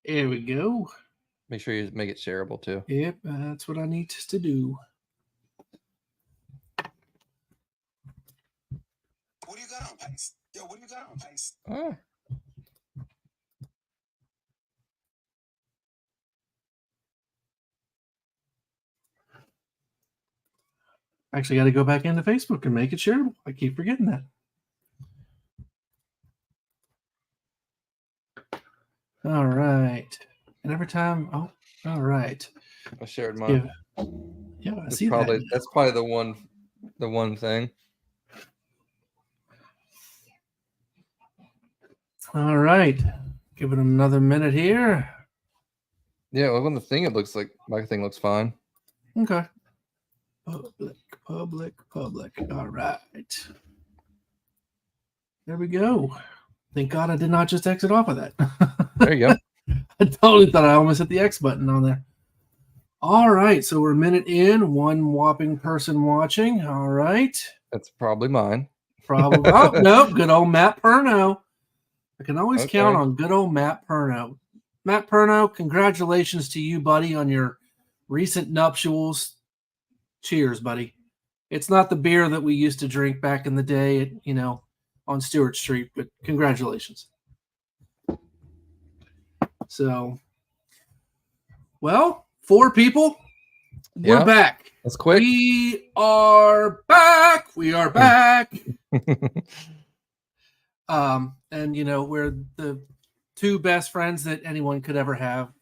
There we go. Make sure you make it shareable too. Yep, that's what I need to do. What do you got on, Pace? Yo, what do you got on, Pace? Oh. Actually, got to go back into Facebook and make it shareable. I keep forgetting that. All right. And every time, all right. I shared mine. Yeah, I that's see probably, that. That's probably the one thing. All right. Give it another minute here. Yeah, well, on the thing, it looks like my thing looks fine. Okay. Public. All right. There we go. Thank God I did not just exit off of that. There you go. I totally thought I almost hit the X button on there. All right. So we're a minute in. One whopping person watching. All right. That's probably mine. Probably. Oh, no. Good old Matt Perno. I can always count on good old Matt Perno. Matt Perno, congratulations to you, buddy, on your recent nuptials. Cheers, buddy. It's not the beer that we used to drink back in the day, on Stewart Street, but congratulations. So, well, 4 people. We're back. That's quick. We are back. And we're the 2 best friends that anyone could ever have.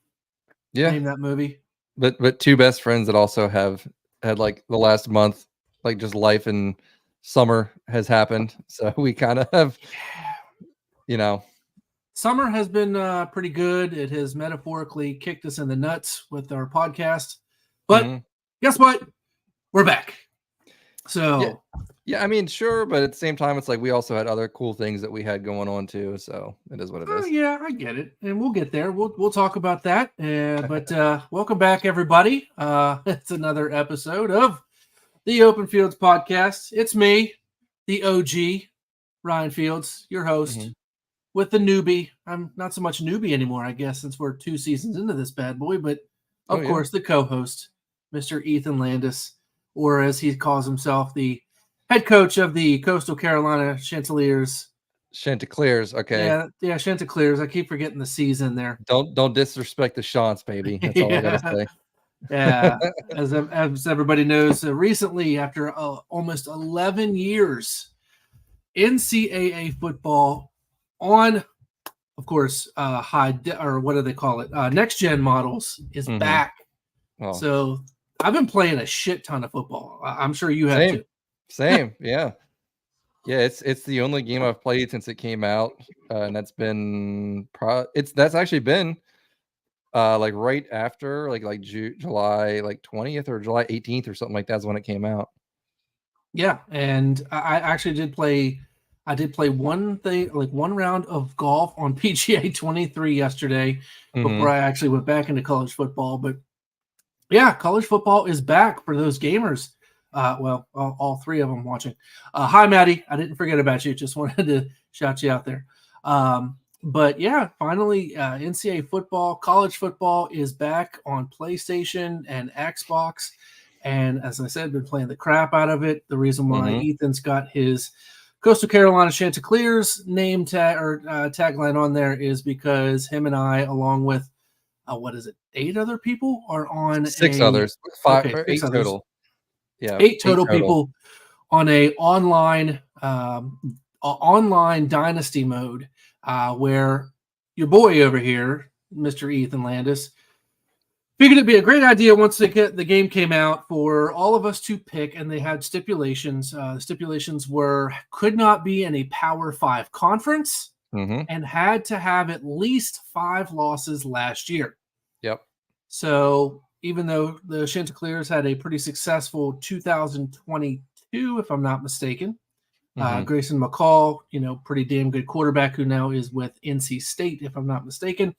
Yeah. Name that movie. But 2 best friends that also have had like the last month, like just life in summer has happened. So we kind of have, Summer has been pretty good. It has metaphorically kicked us in the nuts with our podcast. But guess what? We're back. So yeah, I mean, sure, but at the same time, it's like we also had other cool things that we had going on too. So it is what it is. Yeah, I get it, and we'll get there. We'll talk about that. But welcome back, everybody. It's another episode of the Open Fields Podcast. It's me, the OG, Ryan Fields, your host, with the newbie. I'm not so much newbie anymore, I guess, since we're 2 seasons into this bad boy. But of course, the co-host, Mr. Ethan Landis, or as he calls himself, the head coach of the Coastal Carolina Chanticleers. Okay. Yeah, Chanticleers. I keep forgetting the C's in there. Don't disrespect the Chants, baby. That's all I gotta say. Yeah, as everybody knows, recently, after almost 11 years, NCAA football on, of course, or what do they call it? Next gen models is back. Oh. So I've been playing a shit ton of football. I'm sure you have too. Same, yeah. Yeah, it's the only game I've played since it came out, and that's been that's actually been like right after like July 20th or July 18th or something like that's when it came out. Yeah, and I actually did play. I did play one round of golf on PGA 23 yesterday before I actually went back into college football. But yeah, college football is back for those gamers. All 3 of them watching. Hi, Maddie. I didn't forget about you. Just wanted to shout you out there. But yeah, finally, NCAA football, college football is back on PlayStation and Xbox. And as I said, been playing the crap out of it. The reason why Ethan's got his Coastal Carolina Chanticleers name tagline on there is because him and I, along with 8 other people, are on 6 others, 5 or 8 others. total. Yeah, 8 total people on a online dynasty mode, where your boy over here, Mr. Ethan Landis, figured it'd be a great idea once the game came out for all of us to pick, and they had stipulations. The stipulations could not be in a Power 5 conference and had to have at least 5 losses last year. Yep. So even though the Chanticleers had a pretty successful 2022, if I'm not mistaken, Grayson McCall, pretty damn good quarterback who now is with NC State, if I'm not mistaken,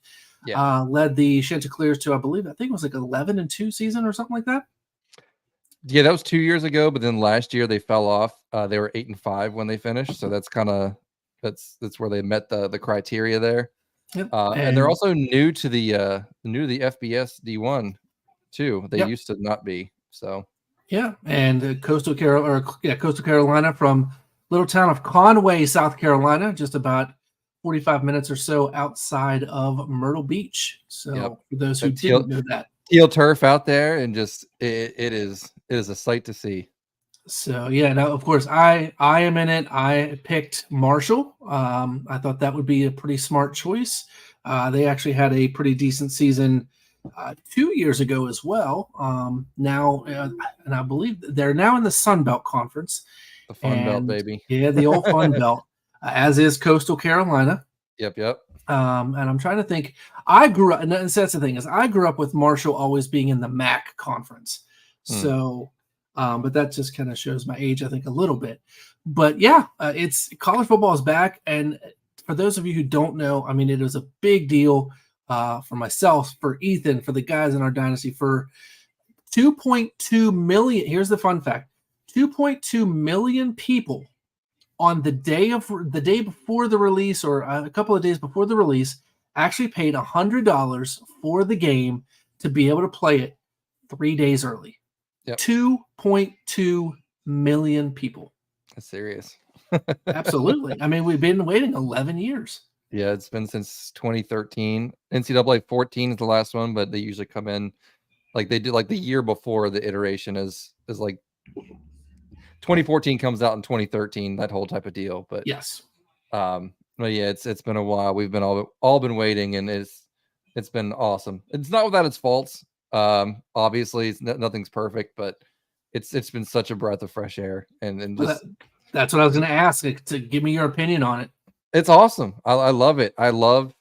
led the Chanticleers to, I think it was like 11-2 season or something like that. Yeah, that was 2 years ago, but then last year they fell off. They were 8-5 when they finished, so that's kind of that's where they met the criteria there. Yep. And they're also new to the FBS D1 too. They used to not be. So yeah, and Coastal Carolina from little town of Conway, South Carolina, just about 45 minutes or so outside of Myrtle Beach. So for those who didn't know that, teal turf out there, and just it is a sight to see. So yeah, now of course I am in it. I picked Marshall. I thought that would be a pretty smart choice. They actually had a pretty decent season 2 years ago as well. Now, and I believe they're now in the Sun Belt Conference. The Fun Belt, baby. Yeah, the old Fun Belt, as is Coastal Carolina. Yep. And I'm trying to think. I grew up, and that's the thing is, I grew up with Marshall always being in the MAC conference. So. But that just kind of shows my age, I think, a little bit. But yeah, it's college football is back, and for those of you who don't know, I mean, it was a big deal for myself, for Ethan, for the guys in our dynasty, for 2.2 million. Here's the fun fact: 2.2 million people on the day before the release, or a couple of days before the release, actually paid $100 for the game to be able to play it 3 days early. Yep. 2.2 million people. That's serious. Absolutely. I mean, we've been waiting 11 years. Yeah, it's been since 2013. NCAA 14 is the last one, but they usually come in like they did like the year before the iteration is like 2014 comes out in 2013, that whole type of deal. But yes. But yeah, it's been a while. We've been all been waiting, and it's been awesome. It's not without its faults. Obviously nothing's perfect, but it's been such a breath of fresh air, and just that's what I was going to ask, to give me your opinion on it. It's awesome. I love it. I love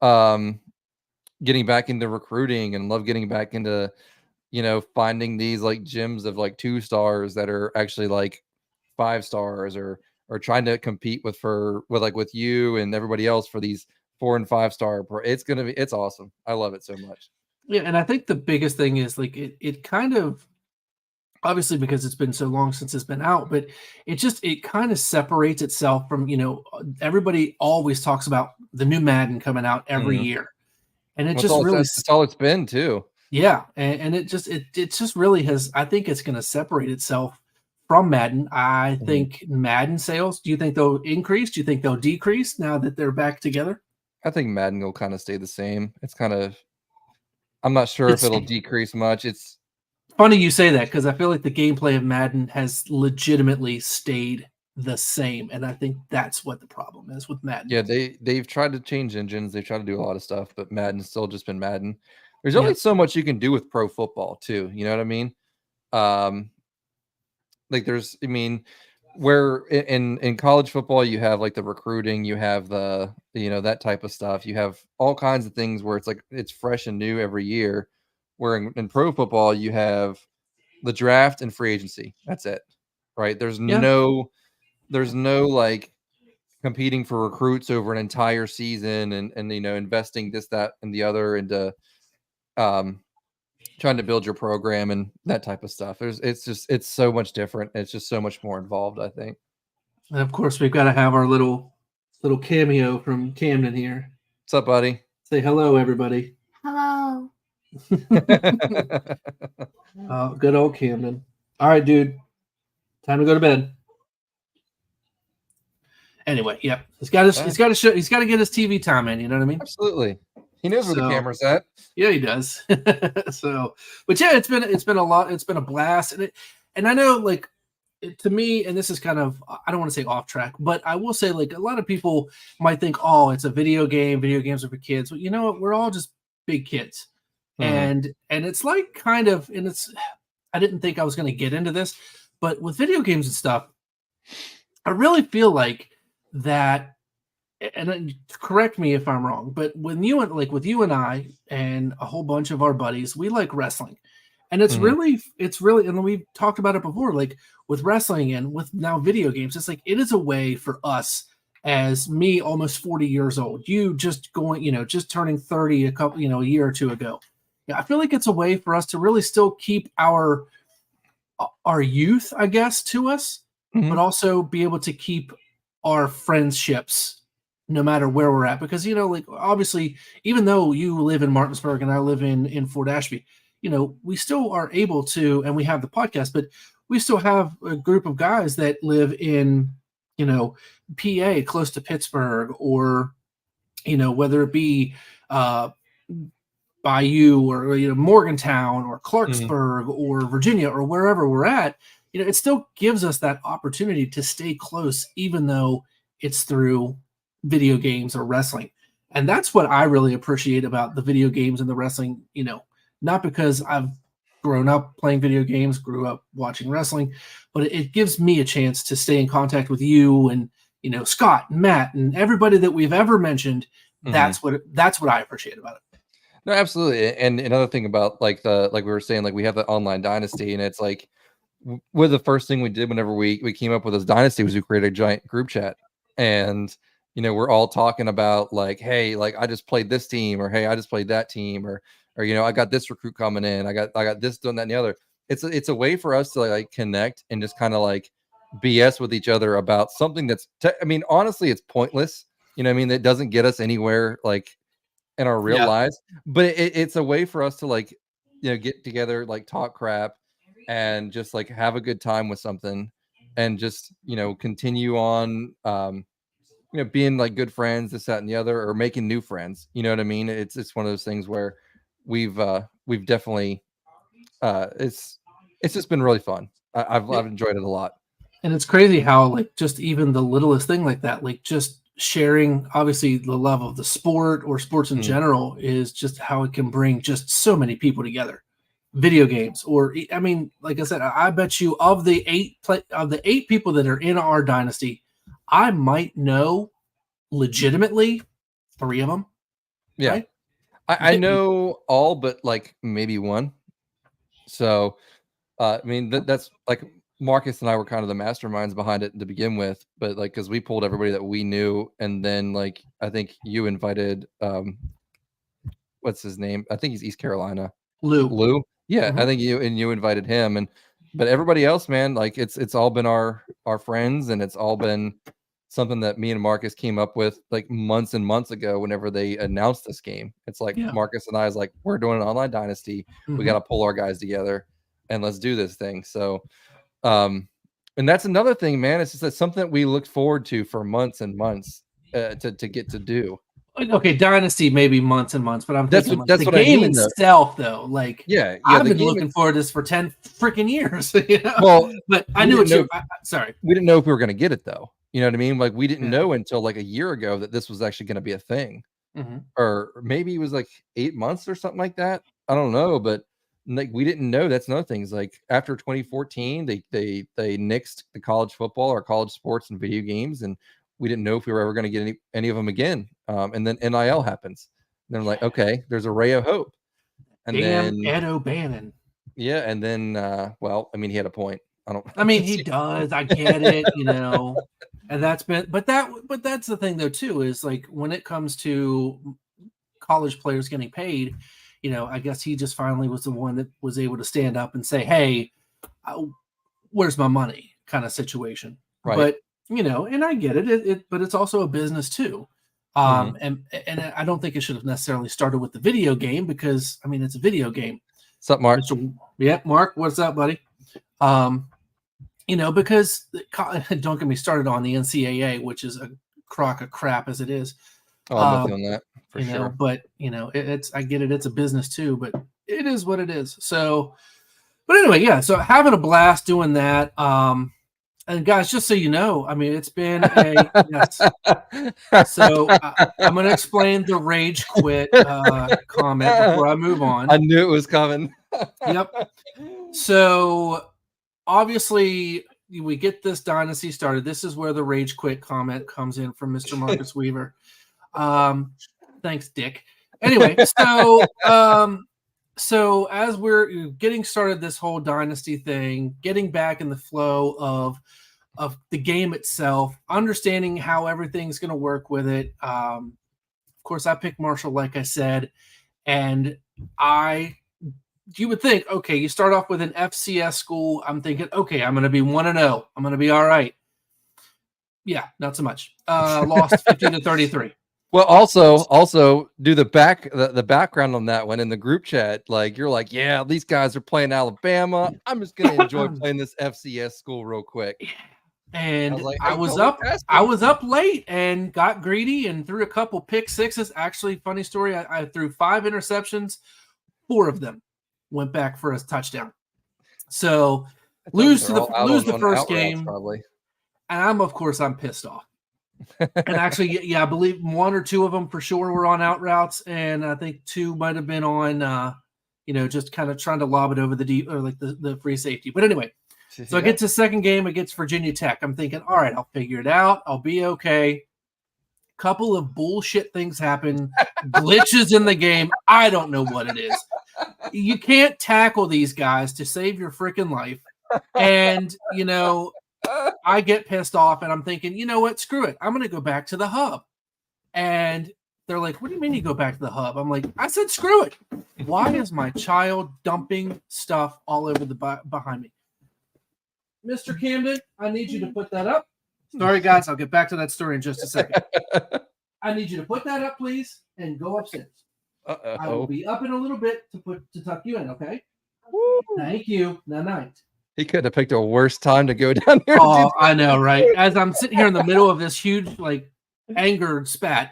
getting back into recruiting, and love getting back into finding these like gyms of like 2 stars that are actually like 5 stars, or trying to compete with you and everybody else for these 4 and 5 star. It's awesome. I love it so much. Yeah, and I think the biggest thing is like it kind of, obviously because it's been so long since it's been out, but it kind of separates itself from, everybody always talks about the new Madden coming out every year. And it that's all it's been too. Yeah. And it just really has, I think it's going to separate itself from Madden. I think Madden sales, do you think they'll increase? Do you think they'll decrease now that they're back together? I think Madden will kind of stay the same. It's kind of, I'm not sure if it'll decrease much. It's funny you say that, because I feel like the gameplay of Madden has legitimately stayed the same, and I think that's what the problem is with Madden. Yeah, they've tried to change engines. They've tried to do a lot of stuff, but Madden's still just been Madden. There's only so much you can do with pro football too. You know what I mean? Where in college football you have like the recruiting, you have the that type of stuff, you have all kinds of things where it's like it's fresh and new every year, where in pro football you have the draft and free agency. That's it, right? There's no like competing for recruits over an entire season, and investing this, that, and the other into trying to build your program and that type of stuff. It's so much different. It's just so much more involved, I think. And of course, we've got to have our little cameo from Camden here. What's up, buddy? Say hello, everybody. Hello. Good old Camden. All right, dude. Time to go to bed. Anyway, he's got to get his TV time in. You know what I mean? Absolutely. He knows where the camera's at. Yeah, he does. But yeah, it's been a lot. It's been a blast, and I know, like, to me, and this is kind of, I don't want to say off track, but I will say, like, a lot of people might think, oh, it's a video game. Video games are for kids. But you know what? We're all just big kids, and it's like kind of, and it's. I didn't think I was going to get into this, but with video games and stuff, I really feel like that. And correct me if I'm wrong, but with you and I and a whole bunch of our buddies, we like wrestling, and it's really, and we've talked about it before, like with wrestling and with now video games, it's like, it is a way for us, as me, almost 40 years old, you just going, just turning 30 a year or two ago. Yeah. I feel like it's a way for us to really still keep our youth, I guess, to us, but also be able to keep our friendships no matter where we're at, because like obviously, even though you live in Martinsburg and I live in Fort Ashby, we still are able to, and we have the podcast, but we still have a group of guys that live in PA, close to Pittsburgh, or whether it be Bayou, or Morgantown, or Clarksburg, or Virginia, or wherever we're at. It still gives us that opportunity to stay close, even though it's through video games or wrestling. And that's what I really appreciate about the video games and the wrestling, not because I've grown up playing video games, grew up watching wrestling, but it gives me a chance to stay in contact with you and, Scott and Matt and everybody that we've ever mentioned. That's what I appreciate about it. No, absolutely. And another thing about like we were saying, like we have the online dynasty, and it's like the first thing we did whenever we came up with this dynasty was we created a giant group chat. And we're all talking about like, hey, like I just played this team, or hey, I just played that team, or I got this recruit coming in, I got this doing that and the other. It's a way for us to like connect and just kind of like BS with each other about something that's honestly, it's pointless. That doesn't get us anywhere like in our real lives, but it's a way for us to like get together, like talk crap, and just like have a good time with something, and just continue on being like good friends, this, that, and the other, or making new friends. You know what I mean? It's one of those things where we've definitely it's just been really fun. I've enjoyed it a lot. And it's crazy how like just even the littlest thing like that, like just sharing obviously the love of the sport or sports in general, is just how it can bring just so many people together. Video games, or like I said, I bet you of the 8 people that are in our dynasty, I might know legitimately 3 of them. Yeah, right? I know all but like maybe one. So, that's like Marcus and I were kind of the masterminds behind it to begin with, but like because we pulled everybody that we knew, and then like I think you invited what's his name? I think he's East Carolina. Lou. Yeah, I think you invited him, but everybody else, man, like it's all been our friends, and it's all been something that me and Marcus came up with like months and months ago whenever they announced this game. It's like Marcus and I is like, we're doing an online dynasty. We got to pull our guys together and let's do this thing. So and that's another thing, man. It's just something that we looked forward to for months and months to get to do. Okay, dynasty maybe months and months, but I'm that's thinking what the game itself, though. Like, I've been looking forward to this for 10 freaking years. Well, but I knew sorry, we didn't know if we were going to get it though. You know what I mean? Like we didn't know until like a year ago that this was actually going to be a thing, or maybe it was like 8 months or something like that. I don't know, but like we didn't know. That's another thing. Is like after 2014, they nixed the college football or college sports and video games, and we didn't know if we were ever going to get any of them again. And then NIL happens. And they're like, okay, there's a ray of hope. And then Ed O'Bannon. Yeah, and then he had a point. He does. I get it, and that's been, but that's the thing though too, is like when it comes to college players getting paid, I guess he just finally was the one that was able to stand up and say, hey, where's my money kind of situation. Right. But, and I get it, but it's also a business too. And I don't think it should have necessarily started with the video game, because it's a video game. What's up, Mark? Mark, what's up, buddy? Because don't get me started on the NCAA, which is a crock of crap as it is. Oh, I'm with you on that for sure. But I get it. It's a business too, but it is what it is. So, but anyway, yeah. So having a blast doing that. And guys, just so you know, it's been a yes. So I'm going to explain the rage quit comment before I move on. I knew it was coming. Yep. So obviously we get this dynasty started. This is where the rage quit comment comes in from Mr. Marcus Weaver. Thanks, Dick. Anyway, so as we're getting started this whole dynasty thing, getting back in the flow of the game itself, understanding how everything's going to work with it. Of course, I picked Marshall, like I said, and you would think, okay, you start off with an FCS school. I'm thinking, okay, I'm going to be 1-0. I'm going to be all right. Yeah, not so much. Lost 15-33. Well, also do the background on that one in the group chat. Like you're like, yeah, these guys are playing Alabama. I'm just gonna enjoy playing this FCS school real quick. And like, I hey, was totally up. I was up late and got greedy and threw a couple pick sixes. Actually, funny story. I threw 5 interceptions. 4 of them went back for a touchdown. So lose the first game, probably. and I'm pissed off. And actually, yeah, I believe 1 or 2 of them for sure were on out routes, and I think 2 might have been on, just kind of trying to lob it over the deep or like the free safety. But anyway, so I get to second game against Virginia Tech. I'm thinking, all right, I'll figure it out. I'll be okay. Couple of bullshit things happen, glitches in the game. I don't know what it is. You can't tackle these guys to save your freaking life, and I get pissed off and I'm thinking, you know what? Screw it. I'm going to go back to the hub. And they're like, what do you mean you go back to the hub? I'm like, I said, screw it. Why is my child dumping stuff all over the behind me? Mr. Camden, I need you to put that up. Sorry, guys. I'll get back to that story in just a second. I need you to put that up, please, and go upstairs. I will be up in a little bit to tuck you in, okay? Woo. Thank you. Night. He could have picked a worse time to go down here. Oh, I know, right? As I'm sitting here in the middle of this huge, like, angered spat.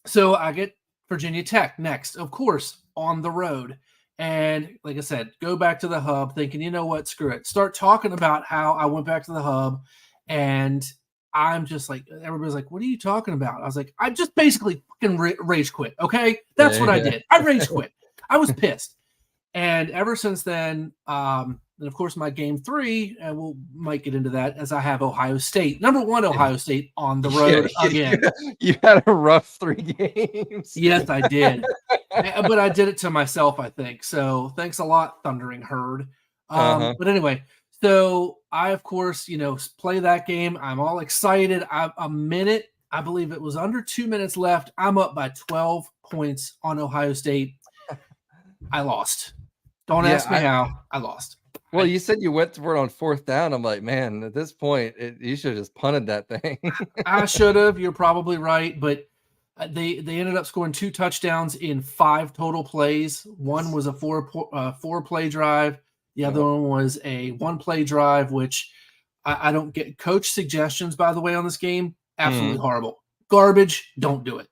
So I get Virginia Tech next, of course, on the road. And like I said, go back to the hub thinking, you know what, screw it. Start talking about how I went back to the hub. And I'm just like, everybody's like, what are you talking about? I was like, I just basically fucking rage quit, okay? That's what I did. I rage quit. I was pissed. And ever since then, and of course, my game 3, and we might get into that as I have Ohio State, number 1 Ohio State on the road again. You had a rough 3 games. Yes, I did, but I did it to myself, I think. So thanks a lot, Thundering Herd. But anyway, so I, of course, play that game. I'm all excited. A minute, I believe it was under 2 minutes left. I'm up by 12 points on Ohio State. I lost. Don't ask me how. I lost. Well, you said you went for it on 4th down. I'm like, man, at this point, you should have just punted that thing. I should have. You're probably right. But they ended up scoring 2 touchdowns in 5 total plays. One was a 4-play drive. The other one was a 1-play drive, which I don't get. Coach suggestions, by the way, on this game, absolutely horrible. Garbage. Don't do it.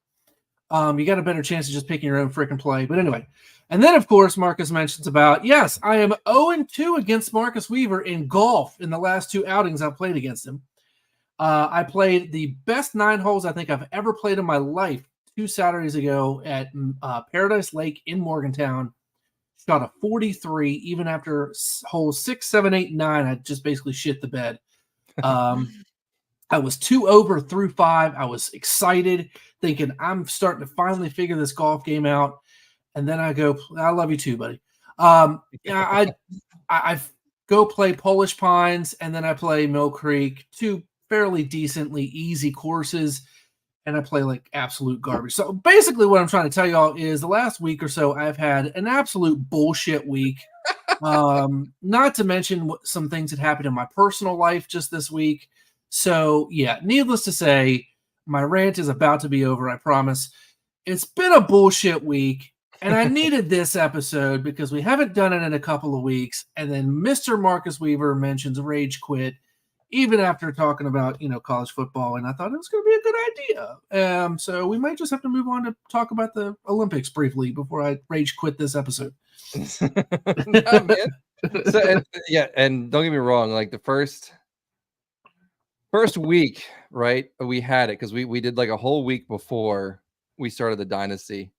You got a better chance of just picking your own freaking play. But anyway. And then, of course, Marcus mentions about, yes, I am 0-2 against Marcus Weaver in golf in the last 2 outings I've played against him. I played the best 9 holes I think I've ever played in my life 2 Saturdays ago at Paradise Lake in Morgantown. Shot a 43, even after holes 6, 7, 8, 9. I just basically shit the bed. I was 2 over through 5. I was excited, thinking I'm starting to finally figure this golf game out. And then I go, I love you too, buddy. I go play Polish Pines, and then I play Mill Creek, 2 fairly decently easy courses, and I play like absolute garbage. So basically what I'm trying to tell y'all is the last week or so, I've had an absolute bullshit week. Not to mention some things that happened in my personal life just this week. So yeah, needless to say, my rant is about to be over, I promise. It's been a bullshit week. And I needed this episode because we haven't done it in a couple of weeks. And then Mr. Marcus Weaver mentions rage quit, even after talking about, college football. And I thought it was going to be a good idea. So we might just have to move on to talk about the Olympics briefly before I rage quit this episode. No, man. So, and don't get me wrong, like the first week, right? We had it because we did like a whole week before we started the dynasty.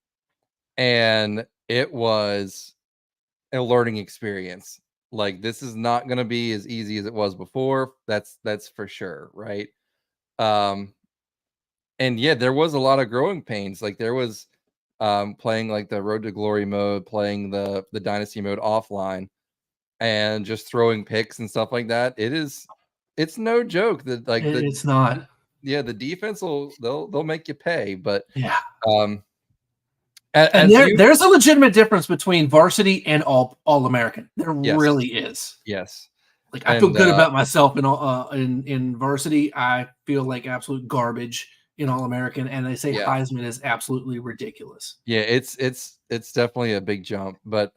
And it was a learning experience. Like this is not going to be as easy as it was before. That's for sure, right? And yeah, there was a lot of growing pains. Like there was playing like the Road to Glory mode, playing the Dynasty mode offline, and just throwing picks and stuff like that. It's no joke that like it's not. Yeah, the defense they'll make you pay, but yeah. And there's a legitimate difference between varsity and all American. There really is. Yes. Like I feel good about myself in varsity. I feel like absolute garbage in All-American, and they say Heisman is absolutely ridiculous. Yeah, it's definitely a big jump, but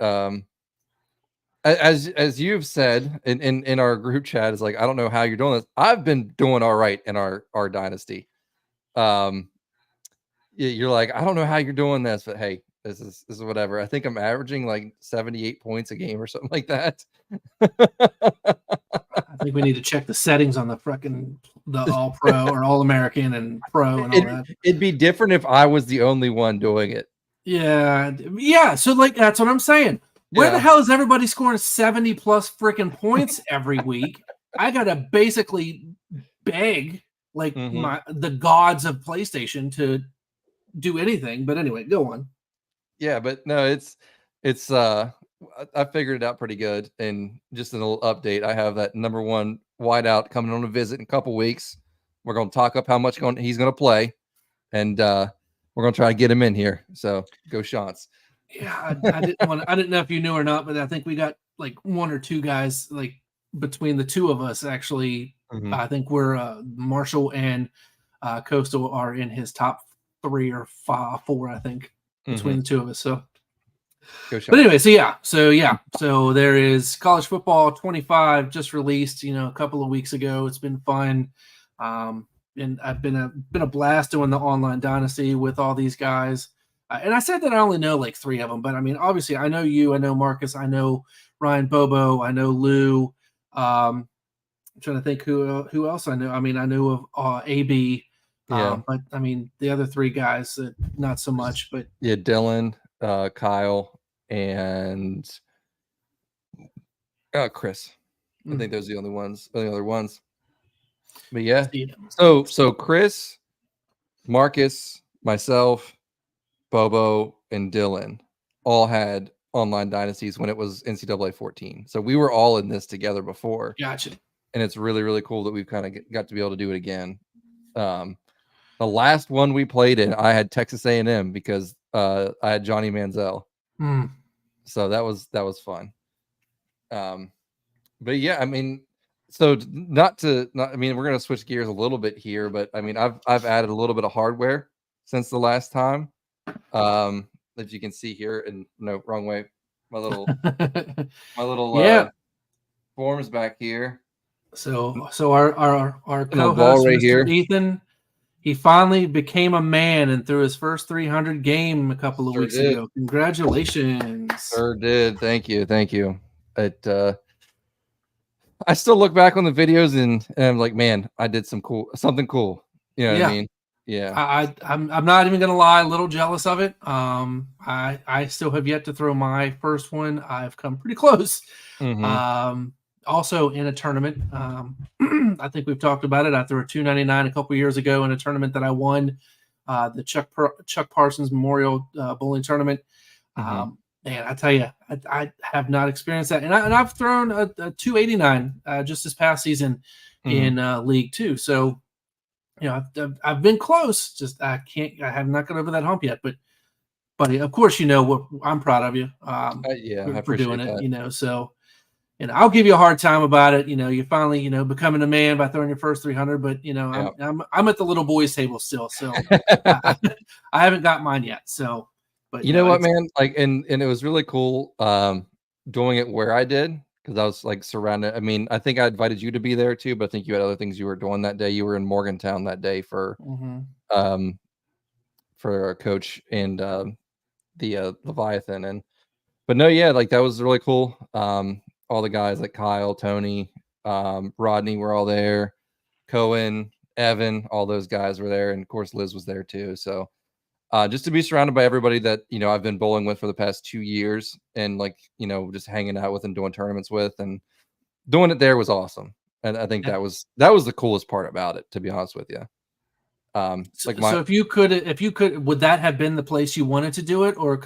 as you've said in our group chat, is like, I don't know how you're doing this. I've been doing all right in our dynasty. You're like, I don't know how you're doing this, but hey, this is whatever. I think I'm averaging like 78 points a game or something like that. I think we need to check the settings on the All Pro or All American and Pro and all that. It'd be different if I was the only one doing it. Yeah. So like that's what I'm saying. Where the hell is everybody scoring 70 plus freaking points every week? I gotta basically beg like the gods of PlayStation to do anything. But anyway, go on. Yeah, but no, it's I figured it out pretty good. And just a little update, I have that number one wideout coming on a visit in a couple weeks. We're going to talk up how much he's going to play, and we're going to try to get him in here. So go Shants. Yeah, I didn't know if you knew or not, but I think we got like one or two guys like between the two of us. Actually, I think we're Marshall and Coastal are in his top 3 or 4. I think between the two of us. So. But anyway, so there is college football 25 just released, a couple of weeks ago. It's been fun, and I've been a blast doing the online dynasty with all these guys. And I said that I only know like 3 of them, but I mean, obviously, I know you, I know Marcus, I know Ryan Bobo, I know Lou. I'm trying to think who else I know. I mean, I knew of AB, but I mean the other 3 guys, not so much. But yeah, Dylan. Kyle and Chris. I think those are the only other ones. But yeah. So Chris, Marcus, myself, Bobo, and Dylan all had online dynasties when it was NCAA 14. So we were all in this together before. Gotcha. And it's really, really cool that we've kind of got to be able to do it again. The last one we played in, I had Texas A&M because I had Johnny Manziel. So that was fun. But yeah, I mean, so I mean, we're gonna switch gears a little bit here, but I mean, I've added a little bit of hardware since the last time. If you can see here, and no, wrong way, my little forms back here. So our co-host, right Mr. here. Ethan, he finally became a man and threw his first 300 game a couple of weeks ago. Congratulations. Sure did. Thank you. I still look back on the videos and I'm like, man, I did something cool. You know what I mean? Yeah. I'm not even gonna lie, a little jealous of it. I still have yet to throw my first one. I've come pretty close. Also in a tournament, I think we've talked about it. I threw a 299 a couple years ago in a tournament that I won, the Chuck Parsons Memorial Bowling Tournament. And I tell you, I have not experienced that. And I've thrown a 289 just this past season in League 2. So, I've been close. Just I have not got over that hump yet. But, buddy, of course, what I'm proud of you for doing it. So. And I'll give you a hard time about it. You're finally, becoming a man by throwing your first 300. But I'm at the little boys table still, so I haven't got mine yet. So, but you know what, man? Like, and it was really cool doing it where I did because I was like surrounded. I mean, I think I invited you to be there too, but I think you had other things you were doing that day. You were in Morgantown that day for our coach and the Leviathan but no, yeah, like that was really cool. All the guys like Kyle, Tony, Rodney were all there. Cohen, Evan, all those guys were there. And of course, Liz was there too. So just to be surrounded by everybody that, I've been bowling with for the past 2 years and just hanging out with and doing tournaments with and doing it there was awesome. And I think that was the coolest part about it, to be honest with you. So if you could, would that have been the place you wanted to do it? Or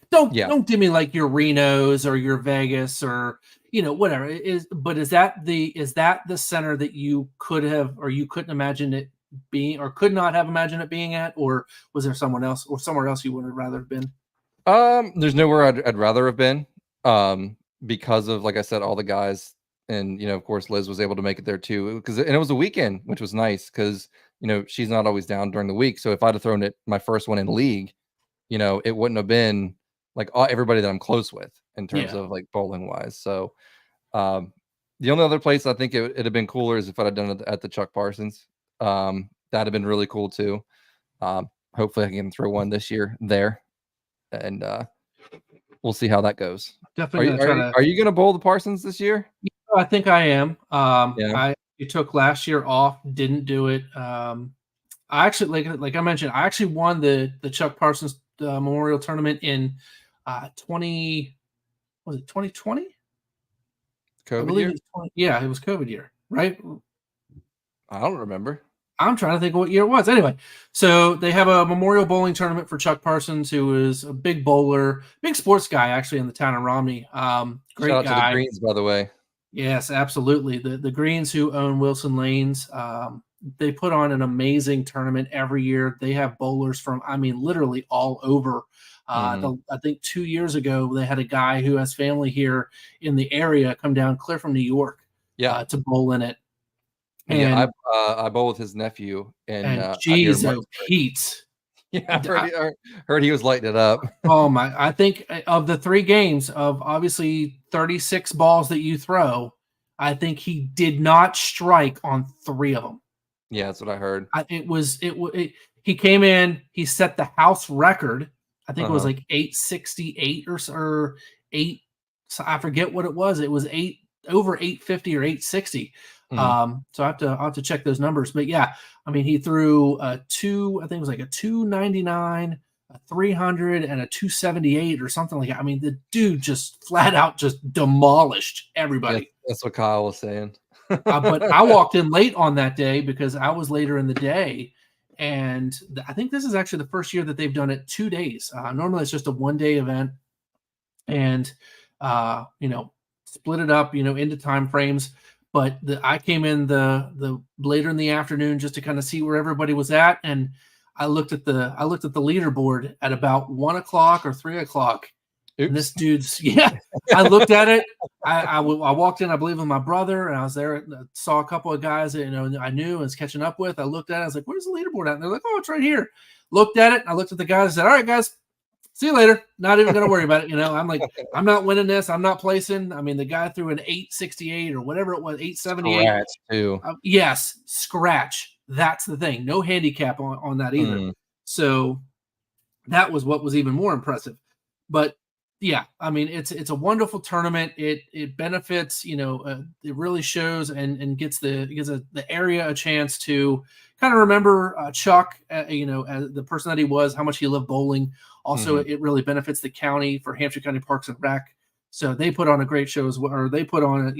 don't give me like your Renos or your Vegas or whatever it is. But is that the center that you could have or you couldn't imagine it being or could not have imagined it being at, or was there someone else or somewhere else you would have rather have been? There's nowhere I'd rather have been because of, like I said, all the guys and of course Liz was able to make it there too, because it was a weekend, which was nice because she's not always down during the week. So if I'd have thrown it my first one in league, it wouldn't have been like everybody that I'm close with in terms of like bowling wise. So the only other place I think it'd have been cooler is if I'd have done it at the Chuck Parsons. That'd have been really cool too. Hopefully I can throw one this year there, and we'll see how that goes. Definitely gonna try to. Are you gonna bowl the Parsons this year? I think I am. Yeah. I took last year off, didn't do it. I actually, like I mentioned, I actually won the Chuck Parsons Memorial Tournament in 2020? COVID year? Yeah, it was COVID year, right? I don't remember. I'm trying to think of what year it was. Anyway, so they have a memorial bowling tournament for Chuck Parsons, who is a big bowler, big sports guy, actually, in the town of Romney. Great Shout out guy. to the Greens, by the way. Yes, absolutely. The Greens, who own Wilson Lanes, they put on an amazing tournament every year. They have bowlers from, literally all over. I think 2 years ago, they had a guy who has family here in the area come down clear from New York to bowl in it. And yeah, I bowl with his nephew, and geez, Pete. Yeah, I heard he was lighting it up. Oh my! I think of the 3 games, of obviously 36 balls that you throw, I think he did not strike on 3 of them. Yeah, that's what I heard. He came in, he set the house record. I think it was like 868 or 8. So I forget what it was. It was over 850 or 860. So I'll have to check those numbers. But yeah, he threw I think it was like a 299, a 300, and a 278 or something like that. The dude just flat out just demolished everybody. Yeah, that's what Kyle was saying. But I walked in late on that day because I was later in the day. And I think this is actually the first year that they've done it 2 days. Normally it's just a 1-day event, and split it up, into time frames. But I came in the later in the afternoon just to kind of see where everybody was at, and I looked at the leaderboard at about 1 o'clock or 3 o'clock. And this dude's I looked at it. I walked in, I believe, with my brother, and I was there. Saw a couple of guys that I knew and was catching up with. I looked at it. I was like, "Where's the leaderboard at?" And they're like, "Oh, it's right here." Looked at it. And I looked at the guys and said, "All right, guys, see you later." Not even going to worry about it. I'm like, I'm not winning this. I'm not placing. The guy threw an 868 or whatever it was, 878. Scratch too. Yes, scratch. That's the thing. No handicap on that either. So that was what was even more impressive. But yeah, it's a wonderful tournament. It benefits, it really shows and gives the area a chance to kind of remember Chuck, as the person that he was, how much he loved bowling. Also, it really benefits the county for Hampshire County Parks and Rec. So they put on a great show as well, or they put on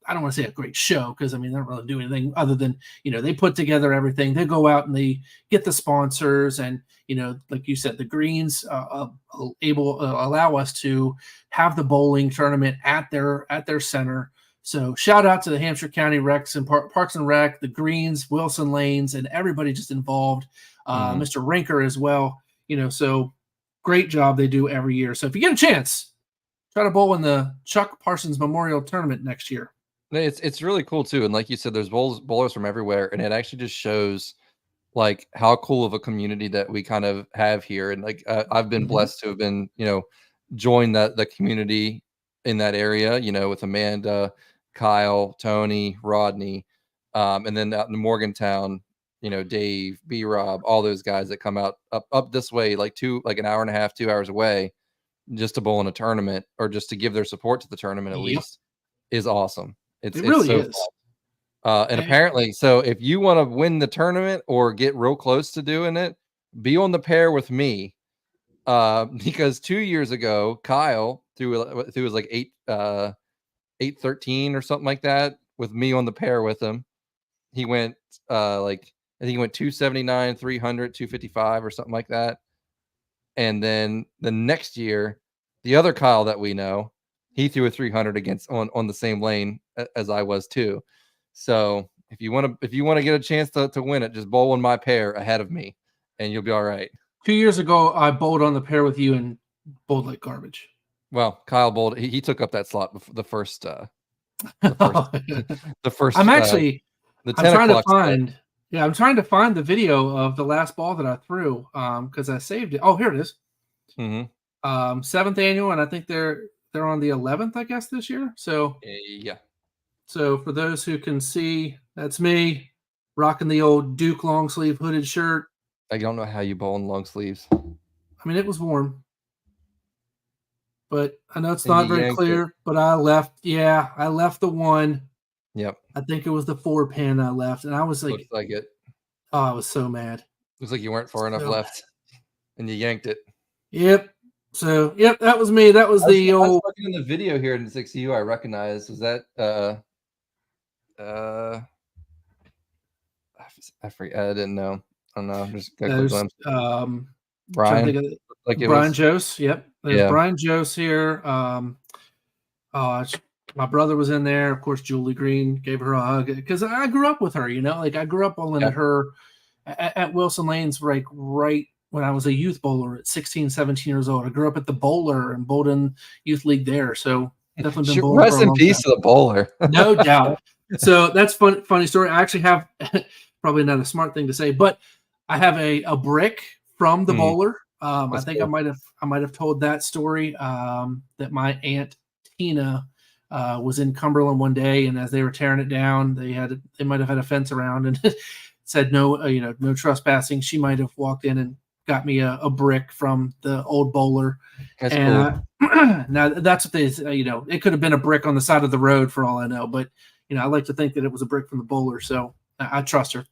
I don't want to say a great show, because they don't really do anything other than they put together everything. They go out and they get the sponsors, and like you said, the Greens allow us to have the bowling tournament at their center. So shout out to the Hampshire County Recs and Parks and Rec, the Greens, Wilson Lanes, and everybody just involved. Mr. Rinker as well. So great job they do every year. So if you get a chance, try to bowl in the Chuck Parsons Memorial Tournament next year. It's really cool too, and like you said, there's bowlers from everywhere, and it actually just shows like how cool of a community that we kind of have here. And like I've been blessed to have been join the community in that area, with Amanda, Kyle, Tony, Rodney, and then out in Morgantown, Dave, B Rob, all those guys that come out up this way, like an hour and a half, 2 hours away, just to bowl in a tournament, or just to give their support to the tournament at least, is awesome. It really is. And apparently, so if you want to win the tournament or get real close to doing it, be on the pair with me. Because 2 years ago, Kyle threw was like 813 or something like that with me on the pair with him. He went I think he went 279, 300, 255 or something like that. And then the next year, the other Kyle that we know, he threw a 300 on the same lane as I was too. So if you want to get a chance to win it, just bowl in my pair ahead of me, and you'll be all right. 2 years ago, I bowled on the pair with you and bowled like garbage. Well, Kyle bowled. He took up that slot before the first. The first. I'm actually. The I'm 10 trying to o'clock. find. Yeah, I'm trying to find the video of the last ball that I threw. Because I saved it. Oh, here it is. Mm-hmm. 7th annual, and I think they're on the 11th, I guess, this year. So Yeah. So for those who can see, that's me rocking the old Duke long sleeve hooded shirt. I don't know how you bowl in long sleeves. I mean, it was warm, but I know it's And not you very yanked clear. it. But I left. Yeah, I left the one. Yep. I think it was the 4 pin I left, and I was like, Looks like it. oh, I was so mad. Looks like you weren't far enough So left, and you yanked it. Yep. So yep, that was me. That was the I was old. looking in the video here in 6U. I recognized. Was that I forget. I didn't know. I don't know. Just got a quick glimpse. Trying to Brian, think of it. like it Brian was. Jose. Yep. There's Yeah. Brian Jose here. My brother was in there. Of course, Julie Green gave her a hug because I grew up with her. Like I grew up bowling at her at Wilson Lanes, right when I was a youth bowler at 16, 17 years old. I grew up at the Bowler and bowled in youth league there. So definitely been bowling Rest for a in long peace time. to the bowler. No doubt. So that's funny story. I actually have probably not a smart thing to say, but I have a brick from the bowler. I think cool. I might have told that story that my aunt Tina was in Cumberland one day, and as they were tearing it down, they might have had a fence around and said no, no trespassing. She might have walked in and got me a brick from the old bowler. That's cool. Now that's what they, it could have been a brick on the side of the road for all I know, but I like to think that it was a brick from the bowler, so I trust her.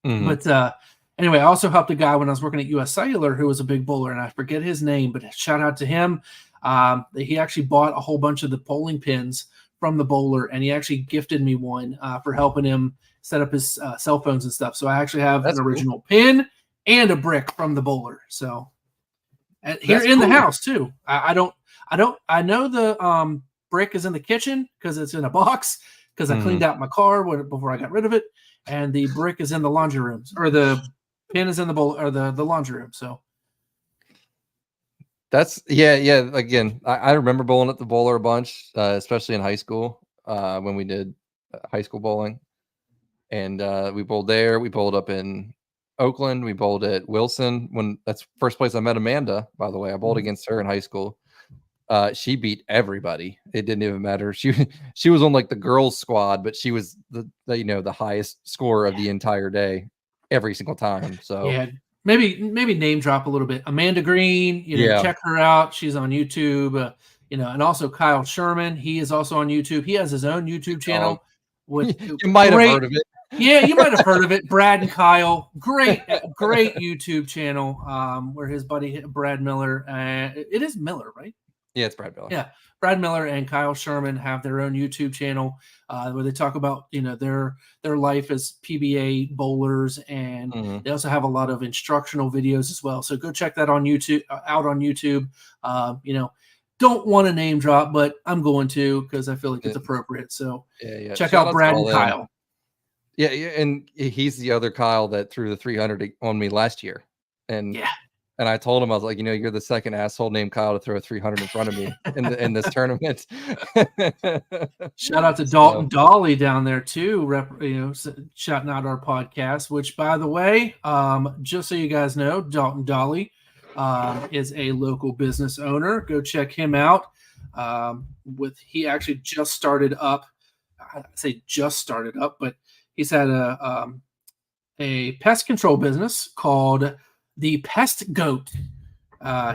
Mm-hmm. But anyway, I also helped a guy when I was working at US Cellular who was a big bowler, and I forget his name, but shout out to him. He actually bought a whole bunch of the polling pins from the bowler, and he actually gifted me one for helping him set up his cell phones and stuff. So I actually have an original pin and a brick from the bowler. So here in the house too. I know the brick is in the kitchen because it's in a box because I cleaned out my car before I got rid of it, and the brick is in the laundry rooms, or the pin is in the bowl or the laundry room. So that's yeah. Again, I remember bowling at the bowler a bunch, especially in high school when we did high school bowling, and we bowled there. We bowled up in Oakland. We bowled at Wilson. That's first place I met Amanda, by the way. I bowled against her in high school. She beat everybody. It didn't even matter. She was on like the girls squad, but she was the highest scorer of the entire day every single time. So yeah, maybe name drop a little bit. Amanda Green, check her out. She's on YouTube. And also Kyle Sherman. He is also on YouTube. He has his own YouTube channel. You might have heard of it. Yeah, you might have heard of it. Brad and Kyle, great YouTube channel. Where his buddy Brad Miller, it is Miller, right? Yeah, it's Brad Miller. Yeah, Brad Miller and Kyle Sherman have their own YouTube channel where they talk about their life as PBA bowlers, and they also have a lot of instructional videos as well. So go check that on YouTube. Don't want to name drop, but I'm going to because I feel like it's appropriate. So check out Brad and Kyle. Yeah, and he's the other Kyle that threw the 300 on me last year, and And I told him, I was like, you're the second asshole named Kyle to throw a 300 in front of me in this tournament. Shout out to Dalton Dolly down there too, shouting out our podcast, which, by the way, just so you guys know, Dalton Dolly is a local business owner. Go check him out. He actually just started up. I say just started up, but he's had a pest control business called The Pest Goat.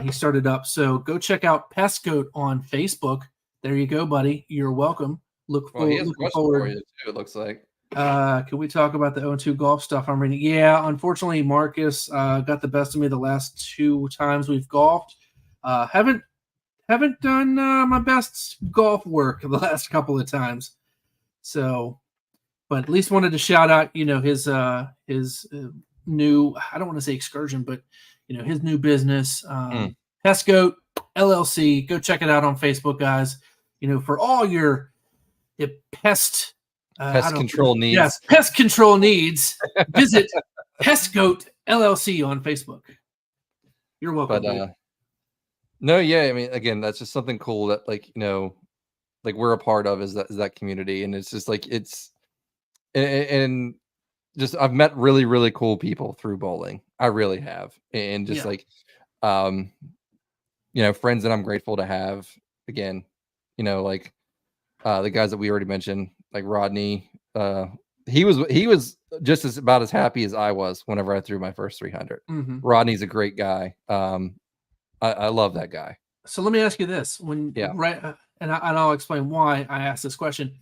He started up. So go check out Pest Goat on Facebook. There you go, buddy. You're welcome. Looking forward. For you too, it looks like. Can we talk about the 0-2 golf stuff I'm reading? Yeah, unfortunately, Marcus got the best of me the last 2 times we've golfed. Haven't done my best golf work the last couple of times. So, but at least wanted to shout out, his new, I don't want to say excursion, but his new business, Pest Goat LLC. Go check it out on Facebook, guys. For all your pest control needs. Yes, pest control needs. Visit Pest Goat LLC on Facebook. You're welcome. But no, yeah, I mean, again, that's just something cool that like we're a part of is that community, and it's just like and just I've met really, really cool people through bowling. I really have. And just Yeah. like um friends that I'm grateful to have. Again, like the guys that we already mentioned, like Rodney. He was just about as happy as I was whenever I threw my first 300. Mm-hmm. Rodney's a great guy. I love that guy. So let me ask you this: and I'll explain why I asked this question.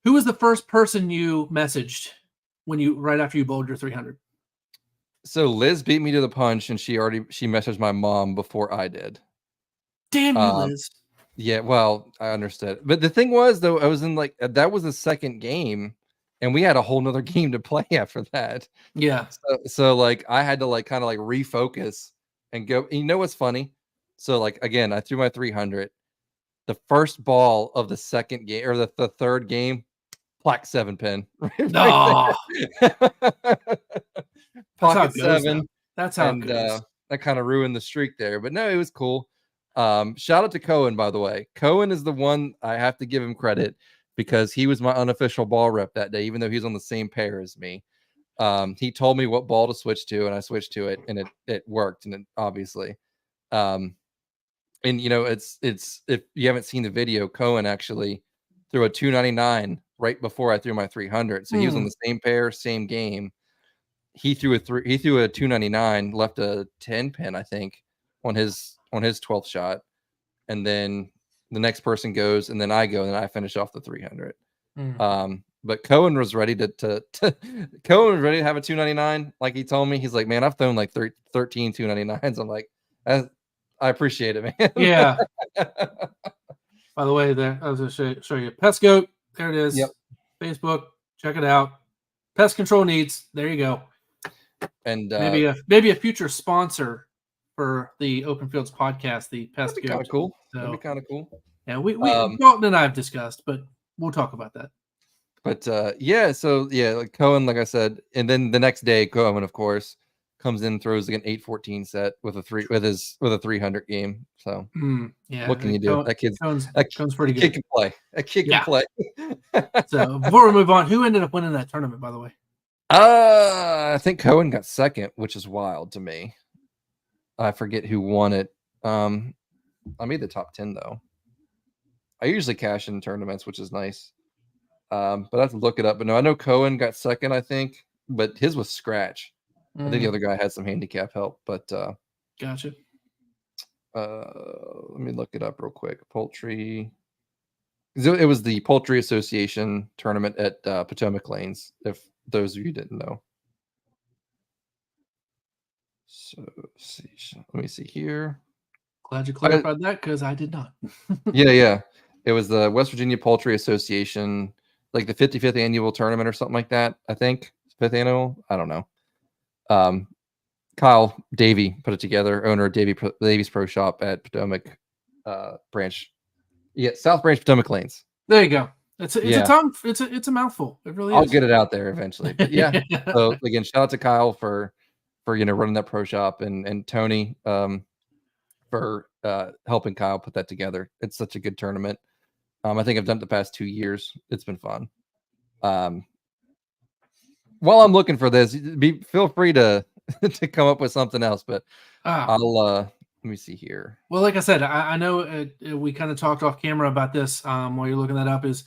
Who was the first person you messaged right after you bowled your 300? So Liz beat me to the punch, and she messaged my mom before I did. Damn you, Liz. Yeah, well, I understood. But the thing was, though, I was in that was the second game, and we had a whole nother game to play after that. Yeah. So like I had to kind of refocus and go. And you know what's funny? So again, I threw my 300. The first ball of the second game or the third game, plaque 7-pin. No. Pocket 7. That's how it goes. That kind of ruined the streak there. But no, it was cool. Shout out to Cohen, by the way. Cohen is the one I have to give him credit because he was my unofficial ball rep that day, even though he's on the same pair as me. He told me what ball to switch to, and I switched to it, and it worked, and it obviously. And it's if you haven't seen the video, Cohen actually threw a 299 right before I threw my 300. So he was on the same pair, same game. He threw a 299, left a 10 pin, I think, on his 12th shot, and then the next person goes, and then I go, and then I finish off the 300. But Cohen was ready Cohen was ready to have a 299, like he told me. He's like, man, I've thrown like 13 299s. I'm like, I appreciate it, man. Yeah. By the way, there I was going to show you Pest Goat. There it is. Yep. Facebook. Check it out. Pest control needs. There you go. And maybe a future sponsor for the Open Fields podcast, the Pest Goat. Kind of cool. That'd be kind of cool. Yeah, we Dalton and I have discussed, but we'll talk about that. But like Cohen, like I said, and then the next day, Cohen, of course, comes in, throws like an 8-14 set with a 300 game. So what can you do? That kid's pretty good. Kid can play. That kid can play. So before we move on, who ended up winning that tournament, by the way? I think Cohen got second, which is wild to me. I forget who won it. I made the top 10 though. I usually cash in tournaments, which is nice. But I have to look it up. But no, I know Cohen got second, I think, but his was scratch. I think the other guy had some handicap help, but gotcha. Let me look it up real quick. Poultry. It was the Poultry Association tournament at Potomac Lanes, if those of you didn't know. So let me see here. Glad you clarified that because I did not. Yeah. It was the West Virginia Poultry Association, like the 55th annual tournament or something like that. I think 5th annual. I don't know. Kyle Davey put it together, owner of Davies Pro Shop at Potomac branch. Yeah, South Branch, Potomac Lanes. There you go. It's a tongue. It's a mouthful. It really is. I'll get it out there eventually. But yeah. So again, shout out to Kyle for running that pro shop, and Tony for helping Kyle put that together. It's such a good tournament. I think I've done it the past 2 years. It's been fun. While I'm looking for this, feel free to come up with something else, but I'll let me see here. Well, like I said, I know we kind of talked off camera about this while you're looking that up. Is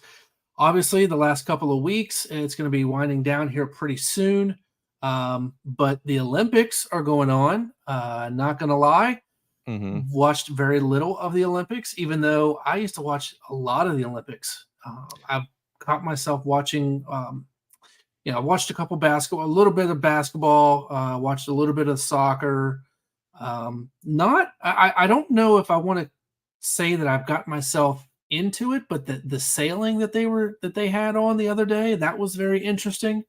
obviously the last couple of weeks, it's going to be winding down here pretty soon. But the Olympics are going on. Not going to lie. Watched very little of the Olympics, even though I used to watch a lot of the Olympics. I've caught myself watching, I watched a little bit of basketball, watched a little bit of soccer. I don't know if I want to say that I've got myself into it, but the sailing that they had on the other day, that was very interesting.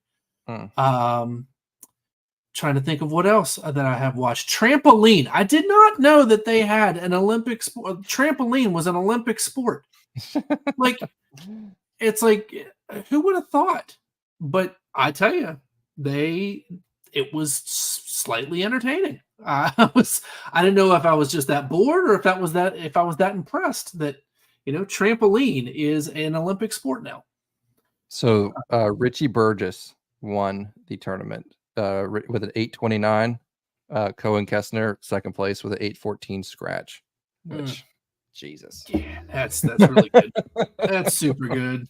Trying to think of what else that I have watched. Trampoline. I did not know that they had an Olympic sport. Trampoline was an Olympic sport. It's like, who would have thought? But I tell you, it was slightly entertaining. I didn't know if I was just that bored or if I was that impressed that, trampoline is an Olympic sport now. So Richie Burgess won the tournament with an 8:29. Cohen Kessner second place with an 8:14 scratch. Which, Jesus. Yeah, that's really good. That's super good.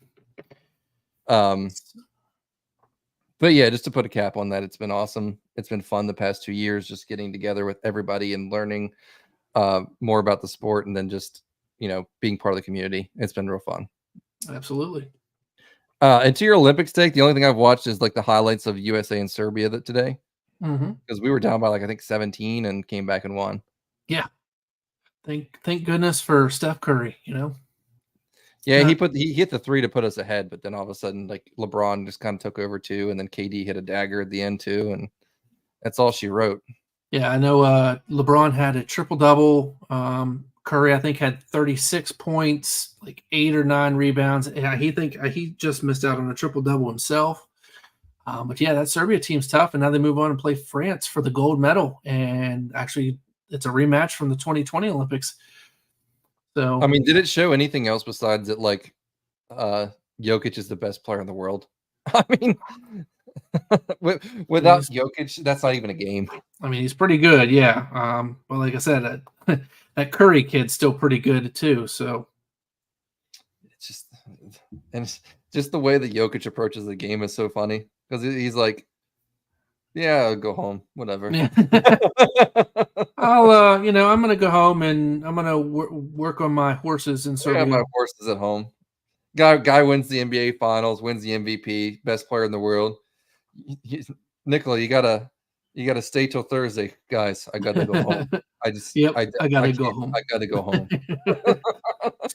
But yeah, just to put a cap on that, it's been awesome. It's been fun the past 2 years, just getting together with everybody and learning more about the sport, and then just being part of the community. It's been real fun. Absolutely. And to your Olympics take, the only thing I've watched is like the highlights of USA and Serbia today, because we were down by I think 17 and came back and won. Yeah. Thank goodness for Steph Curry. Yeah, he hit the three to put us ahead, but then all of a sudden, like LeBron just kind of took over too, and then KD hit a dagger at the end too, and that's all she wrote. Yeah, I know. LeBron had a triple-double. Curry, I think, had 36 points, like 8 or 9 rebounds. Yeah, he just missed out on a triple-double himself. But yeah, that Serbia team's tough, and now they move on and play France for the gold medal. And actually, it's a rematch from the 2020 Olympics. So, I mean, did it show anything else besides that, Jokic is the best player in the world? I mean, without Jokic, that's not even a game. I mean, he's pretty good, yeah. But like I said, that Curry kid's still pretty good too. So it's just the way that Jokic approaches the game is so funny, because he's like, "Yeah, I'll go home, whatever." Yeah. I'll, I'm gonna go home and I'm gonna work on my horses in Serbia. Yeah, my horses at home. Guy wins the NBA Finals, wins the MVP, best player in the world. Nicola, you gotta stay till Thursday, guys. I gotta go home. I gotta go home. I gotta go home.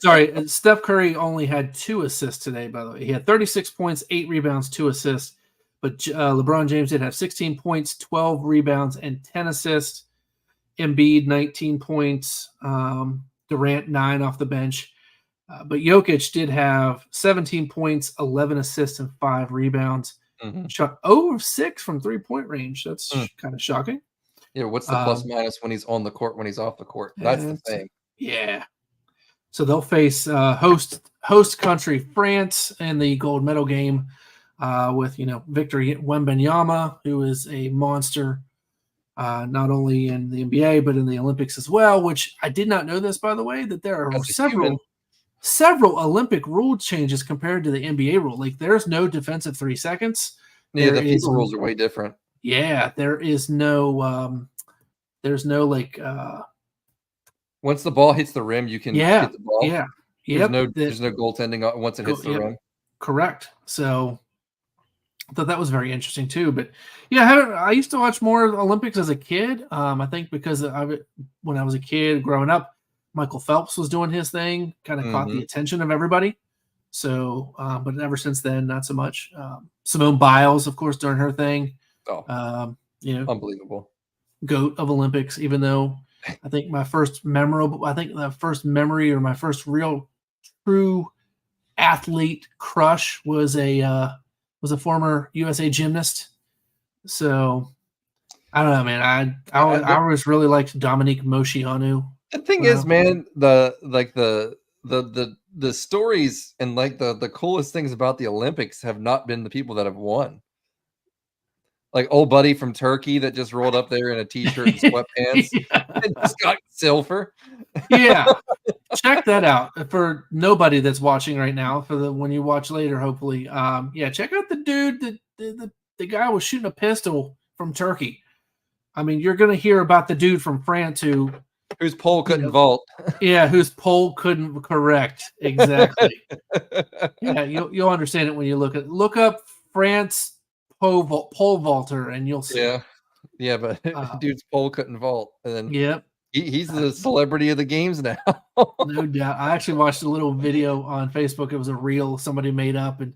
Sorry, Steph Curry only had 2 assists today. By the way, he had 36 points, 8 rebounds, 2 assists. But LeBron James did have 16 points, 12 rebounds, and 10 assists. Embiid 19 points. Durant 9 off the bench. But Jokic did have 17 points, 11 assists, and 5 rebounds. Shot 0 of 6 from 3-point range. That's kind of shocking. Yeah, what's the plus minus when he's on the court, when he's off the court? That's the thing. Yeah. So they'll face host country France in the gold medal game with Victor Wembanyama, who is a monster, not only in the NBA but in the Olympics as well. Which I did not know this, by the way, that there are several Olympic rule changes compared to the NBA rule. Like, there's no defensive 3 seconds. Yeah, the FIFA rules are way different. Yeah, there is no once the ball hits the rim, you can hit the ball. Yeah. There's no goaltending once it hits the rim. Correct. So I thought that was very interesting too. But yeah, I used to watch more Olympics as a kid. I think because when I was a kid growing up, Michael Phelps was doing his thing, kind of caught the attention of everybody. So, but ever since then, not so much. Simone Biles, of course, doing her thing. Unbelievable. GOAT of Olympics, even though I think the first memory or my first real true athlete crush was a former USA gymnast. So I don't know, man. I always really liked Dominique Moceanu. The thing is, man, the stories and the coolest things about the Olympics have not been the people that have won. Like old buddy from Turkey that just rolled up there in a t-shirt and sweatpants and just got silver. Yeah. Check that out for nobody that's watching right now. When you watch later, hopefully. Check out the dude the guy was shooting a pistol from Turkey. I mean, you're gonna hear about the dude from France whose pole couldn't vault. Yeah, whose pole couldn't correct. Exactly. Yeah, you'll understand it when you look up France pole vaulter and you'll see. Yeah, but dude's pole couldn't vault. And then he's the celebrity of the games now. No doubt. I actually watched a little video on Facebook. It was a reel somebody made up, and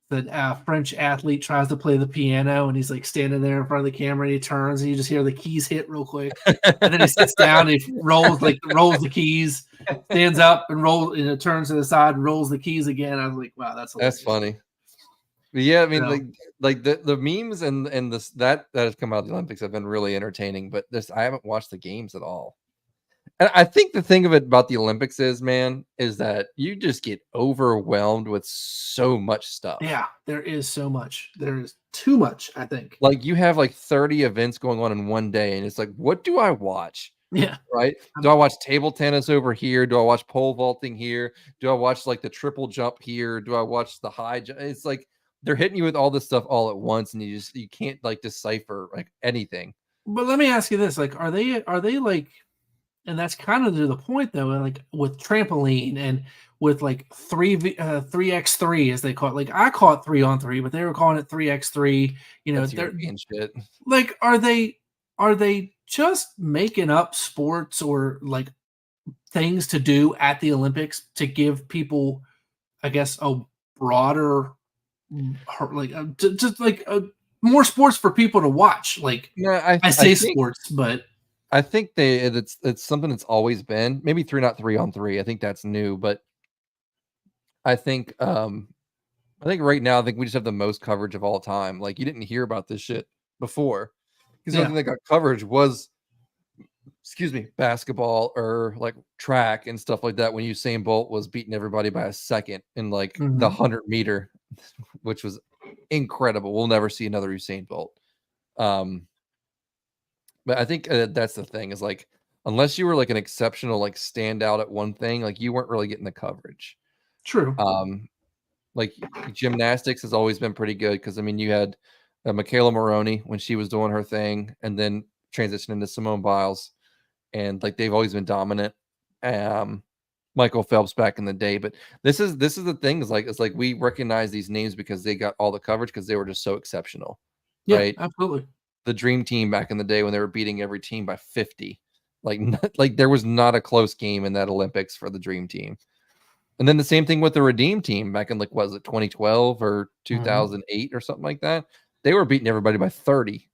the French athlete tries to play the piano, and he's like standing there in front of the camera, and he turns, and you just hear the keys hit real quick, and then he sits down, and he rolls the keys, stands up, and rolls, and it turns to the side, and rolls the keys again. I was like, wow, that's funny. But yeah, I mean, like the memes and this that has come out of the Olympics have been really entertaining. But I haven't watched the games at all. And I think the thing of it about the Olympics is, man, is that you just get overwhelmed with so much stuff. Yeah, there is so much. There is too much, I think. Like you have like 30 events going on in one day, and it's like, what do I watch? Yeah. Right? Do I watch table tennis over here? Do I watch pole vaulting here? Do I watch like the triple jump here? Do I watch the high jump? It's like they're hitting you with all this stuff all at once, and you can't like decipher like anything. But let me ask you this: like, are they like, and that's kind of to the point though, like with trampoline and with like 3x3 as they call it. Like I call it 3-on-3, but they were calling it 3x3. You know, That's they're European shit. like, are they just making up sports or like things to do at the Olympics to give people, I guess, a broader, like just like more sports for people to watch? Like Yeah, I I say think sports, but I think it's something that's always been maybe not 3-on-3. I think that's new, but I think I think right now I think we just have the most coverage of all time. Like you didn't hear about this shit before because the only yeah, thing that got coverage was basketball or like track and stuff like that when Usain Bolt was beating everybody by a second in like the 100-meter, which was incredible. We'll never see another Usain Bolt. But I think that's the thing is like, unless you were like an exceptional like standout at one thing, like you weren't really getting the coverage. true. Like gymnastics has always been pretty good because I mean you had Michaela Maroney when she was doing her thing, and then transitioned into Simone Biles, and like they've always been dominant. Michael Phelps back in the day, but this is the thing is like it's like we recognize these names because they got all the coverage because they were just so exceptional, Yeah, right? absolutely. The dream team back in the day when they were beating every team by 50, like there was not a close game in that Olympics for the dream team. And then the same thing with the redeem team back in like, was it 2012 or 2008 or something like that? They were beating everybody by 30.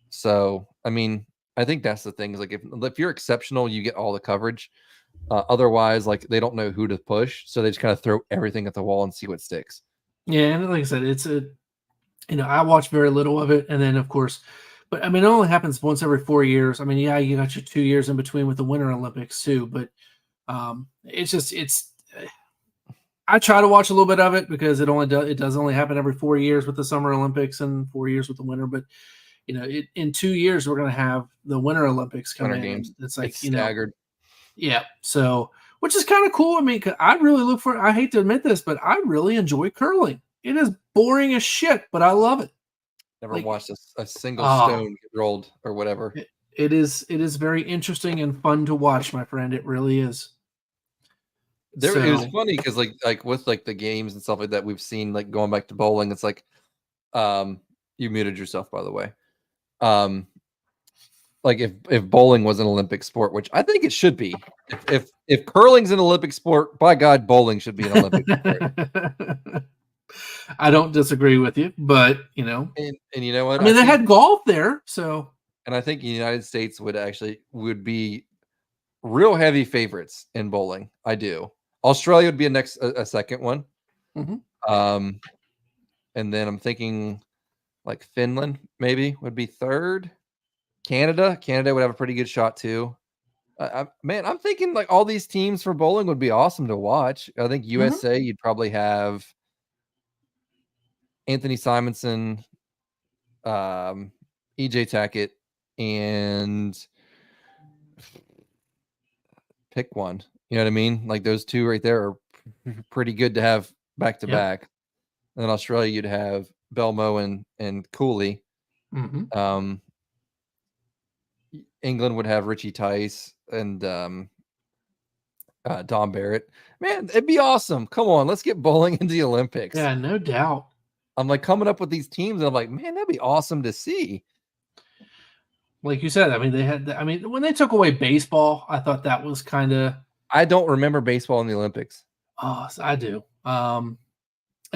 So, I mean, I think that's the thing is like if you're exceptional, you get all the coverage. Otherwise, like they don't know who to push, so they just kind of throw everything at the wall and see what sticks. Yeah, and like I said, it's a, you know, I watch very little of it, and then of course, but I mean, it only happens once every 4 years. I mean, yeah, you got your 2 years in between with the Winter Olympics too, but it's just I try to watch a little bit of it because it does only happen every 4 years with the Summer Olympics and 4 years with the Winter. But you know, in 2 years we're going to have the Winter Olympics come Winter in. Games. It's like, It's you know, staggered. yeah. So which is kind of cool. I mean, 'cause I really look for. I hate to admit this, but I really enjoy curling. It is boring as shit, but I love it. Never Like, watched a single ah, stone get rolled or whatever. it is very interesting and fun to watch, my friend. It really is. There it was So funny because like with like the games and stuff like that we've seen like going back to bowling, it's like you muted yourself by the way. Like if bowling was an Olympic sport, which I think it should be. If curling's an Olympic sport, by God, bowling should be an Olympic sport. I don't disagree with you, but you know, And you know what? I mean, they think, had golf there, so and I think the United States would be real heavy favorites in bowling. I do. Australia would be a second one. mhm. And then I'm thinking like Finland maybe would be third. Canada would have a pretty good shot too. Man, I'm thinking like all these teams for bowling would be awesome to watch. I think USA, you'd probably have Anthony Simonson, EJ Tackett, and pick one. You know what I mean? Like those two right there are pretty good to have back to Yep. back. And then Australia, you'd have Belmo and Cooley. England would have Richie Tice and Don Barrett. Man, it'd be awesome. Come on, let's get bowling into the Olympics. Yeah, no doubt. I'm like coming up with these teams, and I'm like, man, that'd be awesome to see. Like you said, I mean, when they took away baseball, I thought that was kind of. I don't remember baseball in the Olympics. Oh, I do. And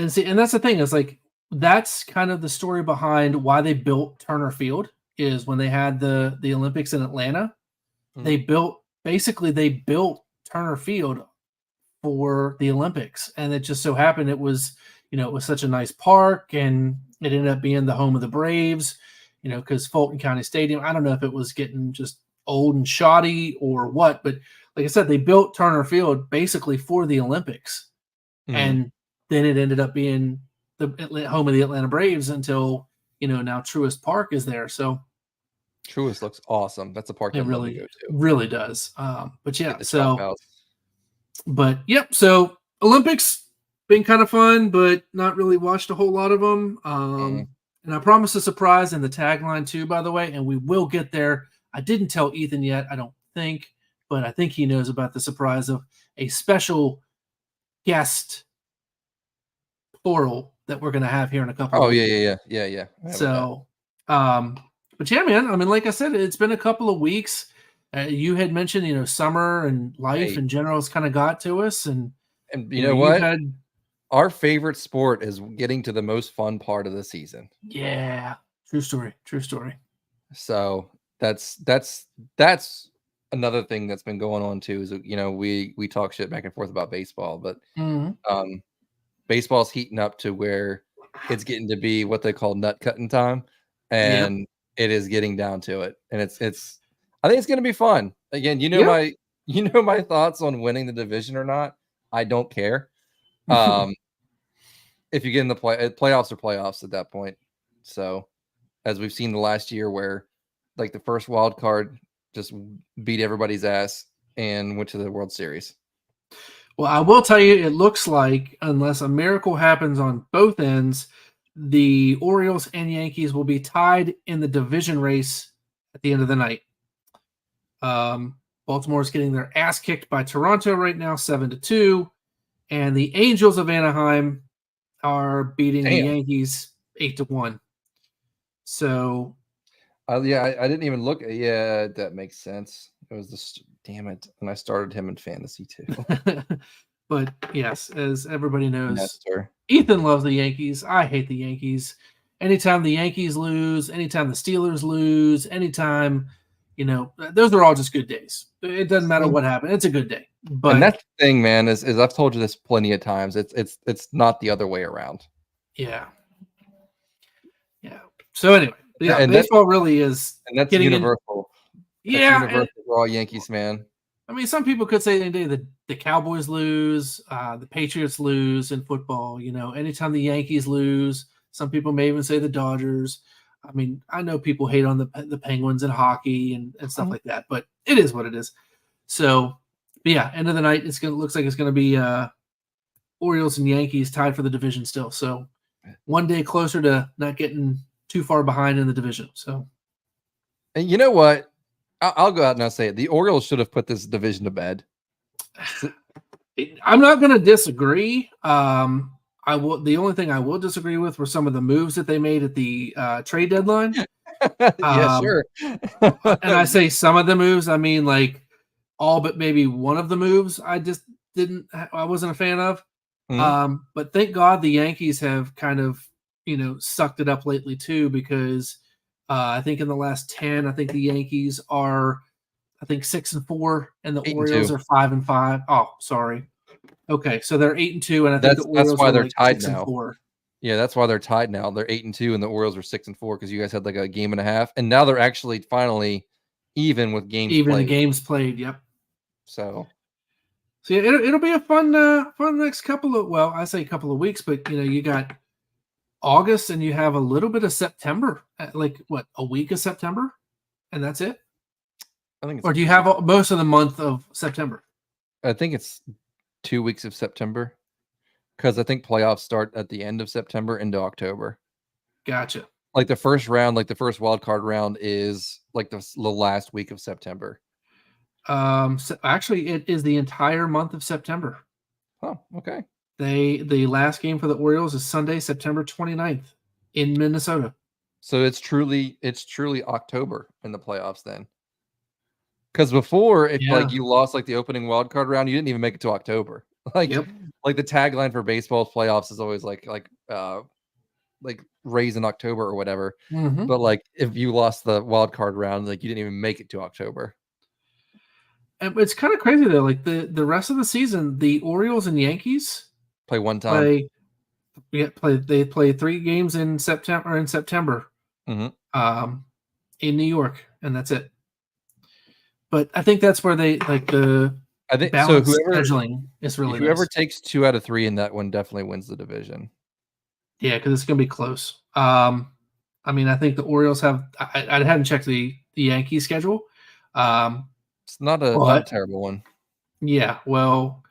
see, and that's the thing is like that's kind of the story behind why they built Turner Field is when they had the Olympics in Atlanta. They built Turner Field for the Olympics, and it just so happened it was such a nice park, and it ended up being the home of the Braves. You know, because Fulton County Stadium, I don't know if it was getting just old and shoddy or what. But like I said, they built Turner Field basically for the Olympics, and then it ended up being the home of the Atlanta Braves until now Truist Park is there. So Truist looks awesome. That's a park it I'd love to go to. really does. But yeah, The so. Chop House. But yep, so Olympics been kind of fun, but not really watched a whole lot of them. And I promised a surprise in the tagline too, by the way, and we will get there. I didn't tell Ethan yet, I don't think, but I think he knows about the surprise of a special guest, plural, that we're going to have here in a couple. Oh, yeah. So, but yeah, man. I mean, like I said, it's been a couple of weeks. You had mentioned, summer and life in general has kind of got to us, and you know what? Our favorite sport is getting to the most fun part of the season. Yeah, true story. So that's another thing that's been going on too. Is we talk shit back and forth about baseball, but baseball's heating up to where it's getting to be what they call nut cutting time, and it is getting down to it, and it's. I think it's going to be fun. Again, my thoughts on winning the division or not. I don't care. If you get in the playoffs are playoffs at that point. So, as we've seen the last year, where like the first wild card just beat everybody's ass and went to the World Series. Well, I will tell you, it looks like unless a miracle happens on both ends, the Orioles and Yankees will be tied in the division race at the end of the night. Baltimore's getting their ass kicked by Toronto right now, 7-2, and the Angels of Anaheim are beating the Yankees 8-1. So, I didn't even look. Yeah, that makes sense. It was this. Damn it! And I started him in fantasy too. But yes, as everybody knows, Ethan loves the Yankees. I hate the Yankees. Anytime the Yankees lose, anytime the Steelers lose, anytime. Those are all just good days. It doesn't matter what happened. It's a good day. But and that's the thing, man, is I've told you this plenty of times. It's not the other way around. Yeah. So anyway, baseball really is, and that's universal. That's universal for all Yankees, man. I mean, some people could say any day that the Cowboys lose, the Patriots lose in football. Anytime the Yankees lose, some people may even say the Dodgers. I mean, I know people hate on the Penguins in hockey and stuff like that, but it is what it is. So, yeah, end of the night, looks like it's going to be Orioles and Yankees tied for the division still. So, one day closer to not getting too far behind in the division. So, and you know what? I'll go out and I'll say it. The Orioles should have put this division to bed. I'm not going to disagree. The only thing I will disagree with were some of the moves that they made at the trade deadline. Yeah, sure. And I say some of the moves, I mean like all but maybe one of the moves I wasn't a fan of. But thank God the Yankees have kind of, sucked it up lately too, because I think in the last 10, I think the Yankees are, 6-4, and the Orioles are 5-5. Oh, sorry. Okay, so they're 8-2, and I think the Orioles that's why they're like tied now. 6-4. Yeah, that's why they're tied now. They're 8-2, and the Orioles are 6-4 because you guys had like a game and a half, and now they're actually finally even with games played. The games played. Yep. So yeah, it'll be a fun next couple of I say couple of weeks, but you got August and you have a little bit of September, like what, a week of September, and that's it. I think. Or do you have most of the month of September? I think it's 2 weeks of September, because I think playoffs start at the end of September into October. Gotcha. Like the first round, like the first wild card round is like the last week of September. So actually, it is the entire month of September. Oh, okay. The last game for the Orioles is Sunday, September 29th in Minnesota. So it's truly October in the playoffs then. Because before, if like you lost like the opening wild card round, you didn't even make it to October. Like the tagline for baseball's playoffs is always like raise in October or whatever. But like if you lost the wild card round, like you didn't even make it to October. And it's kind of crazy though. Like the rest of the season, the Orioles and Yankees play one time. They play 3 games in September. In New York, and that's it. but I think that's where they like the I think so. balance scheduling is really Whoever nice. takes 2 out of 3 in that one definitely wins the division. Yeah, because it's going to be close. I mean, I think the Orioles have. I hadn't checked the Yankee schedule. It's not a terrible one. Yeah, well,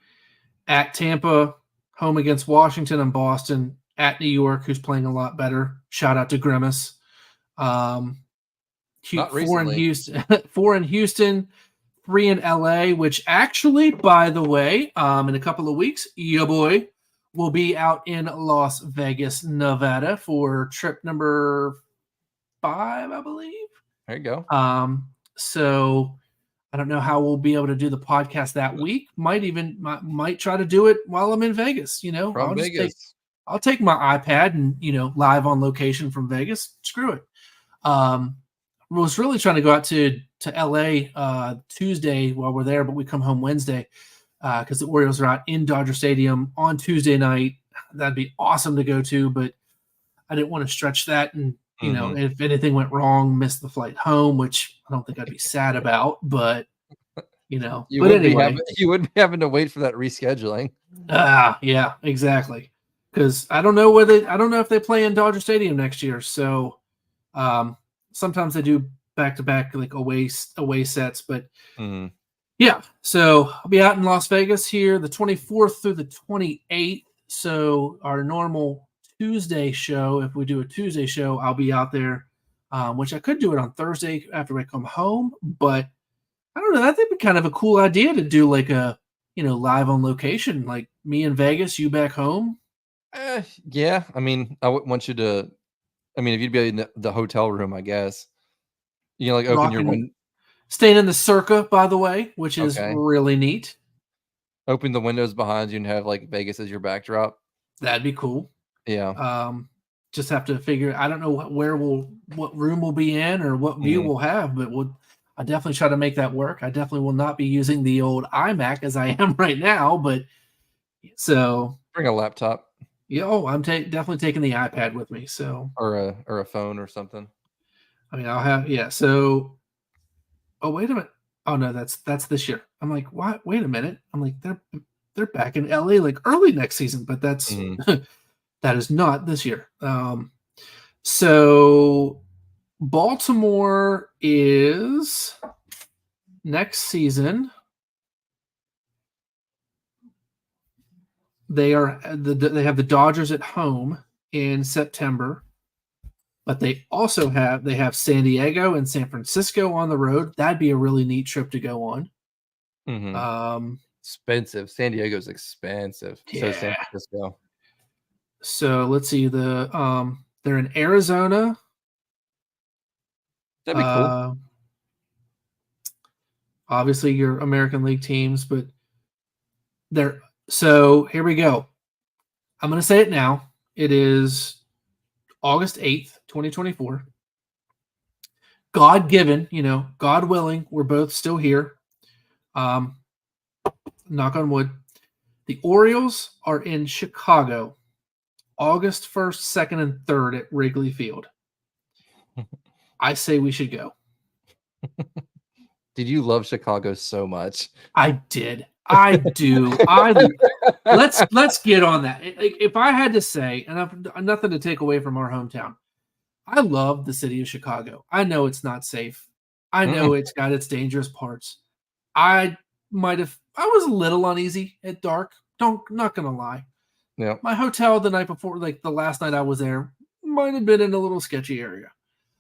at Tampa, home against Washington and Boston, at New York, who's playing a lot better. Shout out to Grimace. Not 4 in recently. Houston, 4 in Houston, 3 in LA. Which actually, by the way, in a couple of weeks, your boy will be out in Las Vegas, Nevada for trip number 5, I believe. There you go. So I don't know how we'll be able to do the podcast that week. Might try to do it while I'm in Vegas. From Vegas. I'll take my iPad and live on location from Vegas. Screw it. Was really trying to go out to LA Tuesday while we're there, but we come home Wednesday because the Orioles are out in Dodger Stadium on Tuesday night. That'd be awesome to go to, but I didn't want to stretch that and if anything went wrong, miss the flight home, which I don't think I'd be sad about, but you would be having to wait for that rescheduling. Yeah, exactly. Because I don't know if they play in Dodger Stadium next year. So sometimes they do back-to-back like away sets, but yeah. So I'll be out in Las Vegas here the 24th through the 28th. So our normal Tuesday show, if we do a Tuesday show, I'll be out there, which I could do it on Thursday after I come home, but I don't know. That would be kind of a cool idea to do like a, live on location, like me in Vegas, you back home. Yeah. I mean, I wouldn't want you to, if you'd be in the hotel room, I guess, like open your window. Staying in the Circa, by the way, which is really neat. Open the windows behind you and have like Vegas as your backdrop. That'd be cool. Yeah. Just have to figure. I don't know what room we'll be in or what view we'll have, but I definitely try to make that work. I definitely will not be using the old iMac as I am right now, but so bring a laptop. Yeah. Oh, I'm definitely taking the iPad with me. So or a phone or something. I mean, I'll have So. Oh, wait a minute. Oh no, that's this year. I'm like, what? Wait a minute. I'm like, they're back in LA like early next season, but that's that is not this year. So Baltimore is next season. They have the Dodgers at home in September. But they also have San Diego and San Francisco on the road. That'd be a really neat trip to go on. Expensive. San Diego's expensive. Yeah. So San Francisco. So let's see. They're in Arizona. That'd be cool. Obviously, your American League teams, but so here we go. I'm going to say it now. It is August 8th, 2024. God given, God willing, we're both still here. Knock on wood. The Orioles are in Chicago, August 1st, 2nd, and 3rd at Wrigley Field. I say we should go. Did you love Chicago so much? I did. I do. Let's get on that. If I had to say, and I've nothing to take away from our hometown, I love the city of Chicago. I know it's not safe. I know it's got its dangerous parts. I was a little uneasy at dark. Not gonna lie. Yeah. My hotel the night before, like the last night I was there, might have been in a little sketchy area.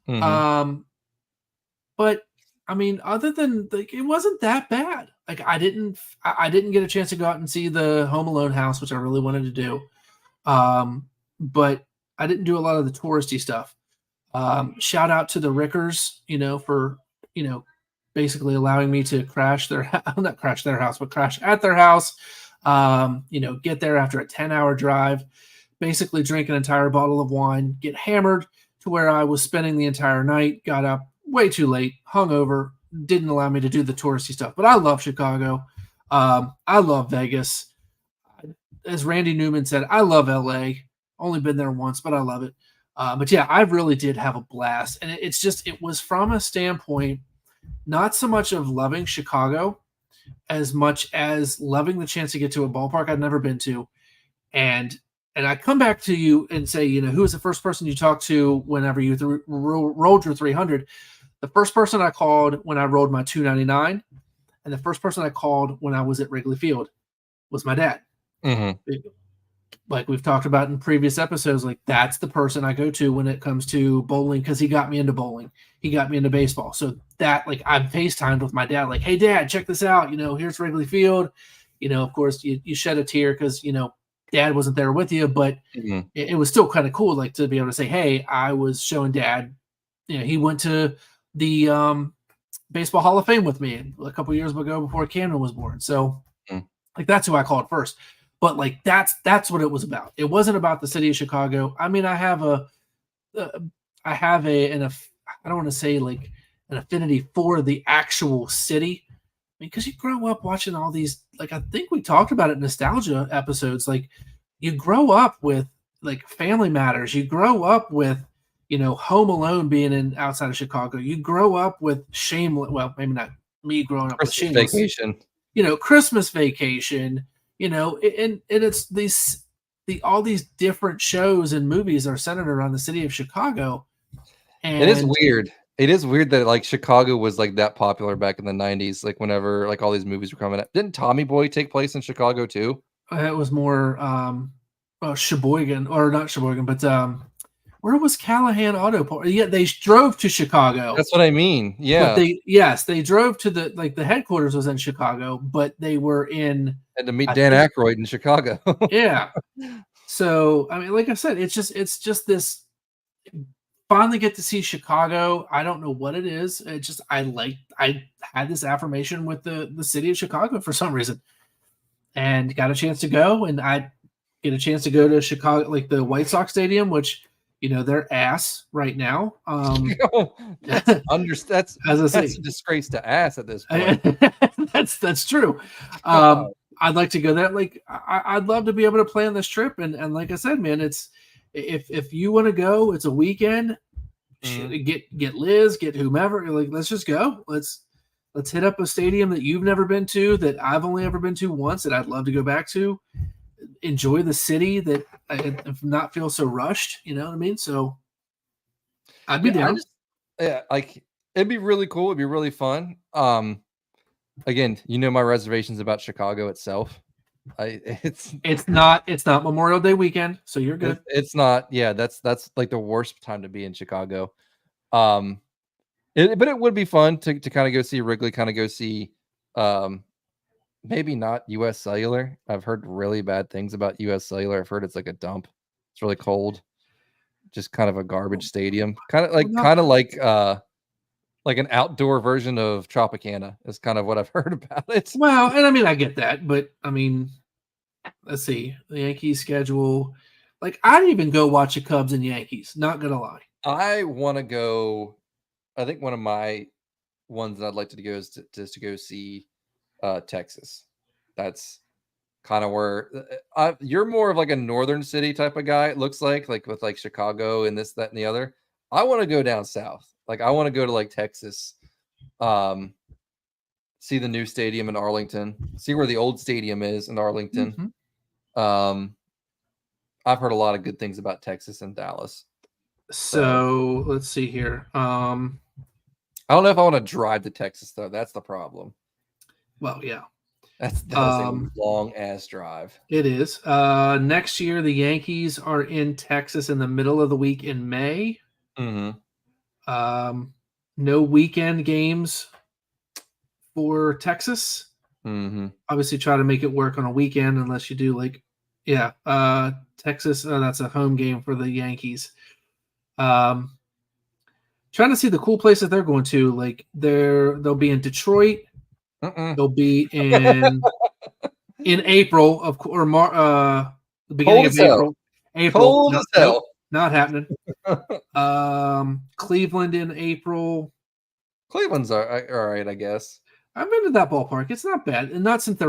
But I mean, other than it wasn't that bad. Like I didn't get a chance to go out and see the Home Alone house, which I really wanted to do. But I didn't do a lot of the touristy stuff. Shout out to the Rickers, for basically allowing me to crash not crash their house, but crash at their house. Get there after a 10-hour drive, basically drink an entire bottle of wine, get hammered to where I was spending the entire night, got up way too late, hungover, didn't allow me to do the touristy stuff. But I love Chicago. I love Vegas. As Randy Newman said, I love LA. Only been there once, but I love it. But yeah, I really did have a blast. And it was from a standpoint not so much of loving Chicago as much as loving the chance to get to a ballpark I've never been to. And I come back to you and say, who was the first person you talked to whenever you rolled your 300? The first person I called when I rolled my 299, and the first person I called when I was at Wrigley Field was my dad. Mm-hmm. Like we've talked about in previous episodes, like that's the person I go to when it comes to bowling, because he got me into bowling. He got me into baseball. So that, like, I'm FaceTimed with my dad, like, hey, Dad, check this out. Here's Wrigley Field. Of course, you shed a tear because, Dad wasn't there with you, but it was still kind of cool, like, to be able to say, hey, I was showing Dad. He went to the Baseball Hall of Fame with me a couple years ago before Camden was born. So, like, that's who I called first. But like that's what it was about. It wasn't about the city of Chicago. I mean, I have I don't want to say like an affinity for the actual city. I mean, because you grow up watching all these, like, I think we talked about it in nostalgia episodes. Like, you grow up with like Family Matters. You grow up with, Home Alone being in outside of Chicago. You grow up with Shameless. Well, maybe not me growing up with Shameless. Vacation. Christmas Vacation. And it's all these different shows and movies are centered around the city of Chicago. And it is weird. It is weird that like Chicago was like that popular back in the 90s, like whenever like all these movies were coming out. Didn't Tommy Boy take place in Chicago too? It was more Sheboygan, or not Sheboygan, but where was Callahan Auto Parts? Yeah, they drove to Chicago. That's what I mean. Yeah. But they drove to the headquarters was in Chicago, but they were in. Had to meet Dan Aykroyd in Chicago. Yeah. So, I mean, like I said, it's just this, finally get to see Chicago. I don't know what it is. It just, I had this affirmation with the city of Chicago for some reason, and got a chance to go, and I get a chance to go to Chicago, like the White Sox Stadium, which, they're ass right now. That's a disgrace to ass at this point. That's true. I'd like to go there. Like, I'd love to be able to plan on this trip. And like I said, man, it's, if you want to go, it's a weekend. Get Liz, get whomever. Like, let's just go. Let's hit up a stadium that you've never been to, that I've only ever been to once, that I'd love to go back to. Enjoy the city, that not feel so rushed. You know what I mean? So I'd be down. Like, it'd be really cool. It'd be really fun. Again, my reservations about Chicago itself. It's not Memorial Day weekend, so you're good. It's not. Yeah, that's like the worst time to be in Chicago. But it would be fun to kind of go see Wrigley, kind of go see maybe not US Cellular. I've heard really bad things about US Cellular. I've heard it's like a dump. It's really cold. Just kind of a garbage stadium. Kind of like an outdoor version of Tropicana is kind of what I've heard about it. Well, and I mean, I get that, but I mean, let's see the Yankees schedule. Like, I'd even go watch the Cubs and Yankees. Not gonna lie. I want to go. I think one of my ones that I'd like to go is to go see Texas. That's kind of where you're more of like a northern city type of guy. It looks like with like Chicago and this, that, and the other. I want to go down south. Like, I want to go to like Texas, see the new stadium in Arlington, see where the old stadium is in Arlington. I've heard a lot of good things about Texas and Dallas. So let's see here. I don't know if I want to drive to Texas though. That's the problem. Well, yeah, that's a long ass drive. It is. Next year, the Yankees are in Texas in the middle of the week in May. No weekend games for Texas. Obviously, try to make it work on a weekend unless you do like, Texas. That's a home game for the Yankees. Trying to see the cool places they're going to. Like, they'll be in Detroit. They'll be in April or the beginning of April. Cold as hell. Not happening. Cleveland in April. Cleveland's all right, I guess. I've been to that ballpark. It's not bad, and not since the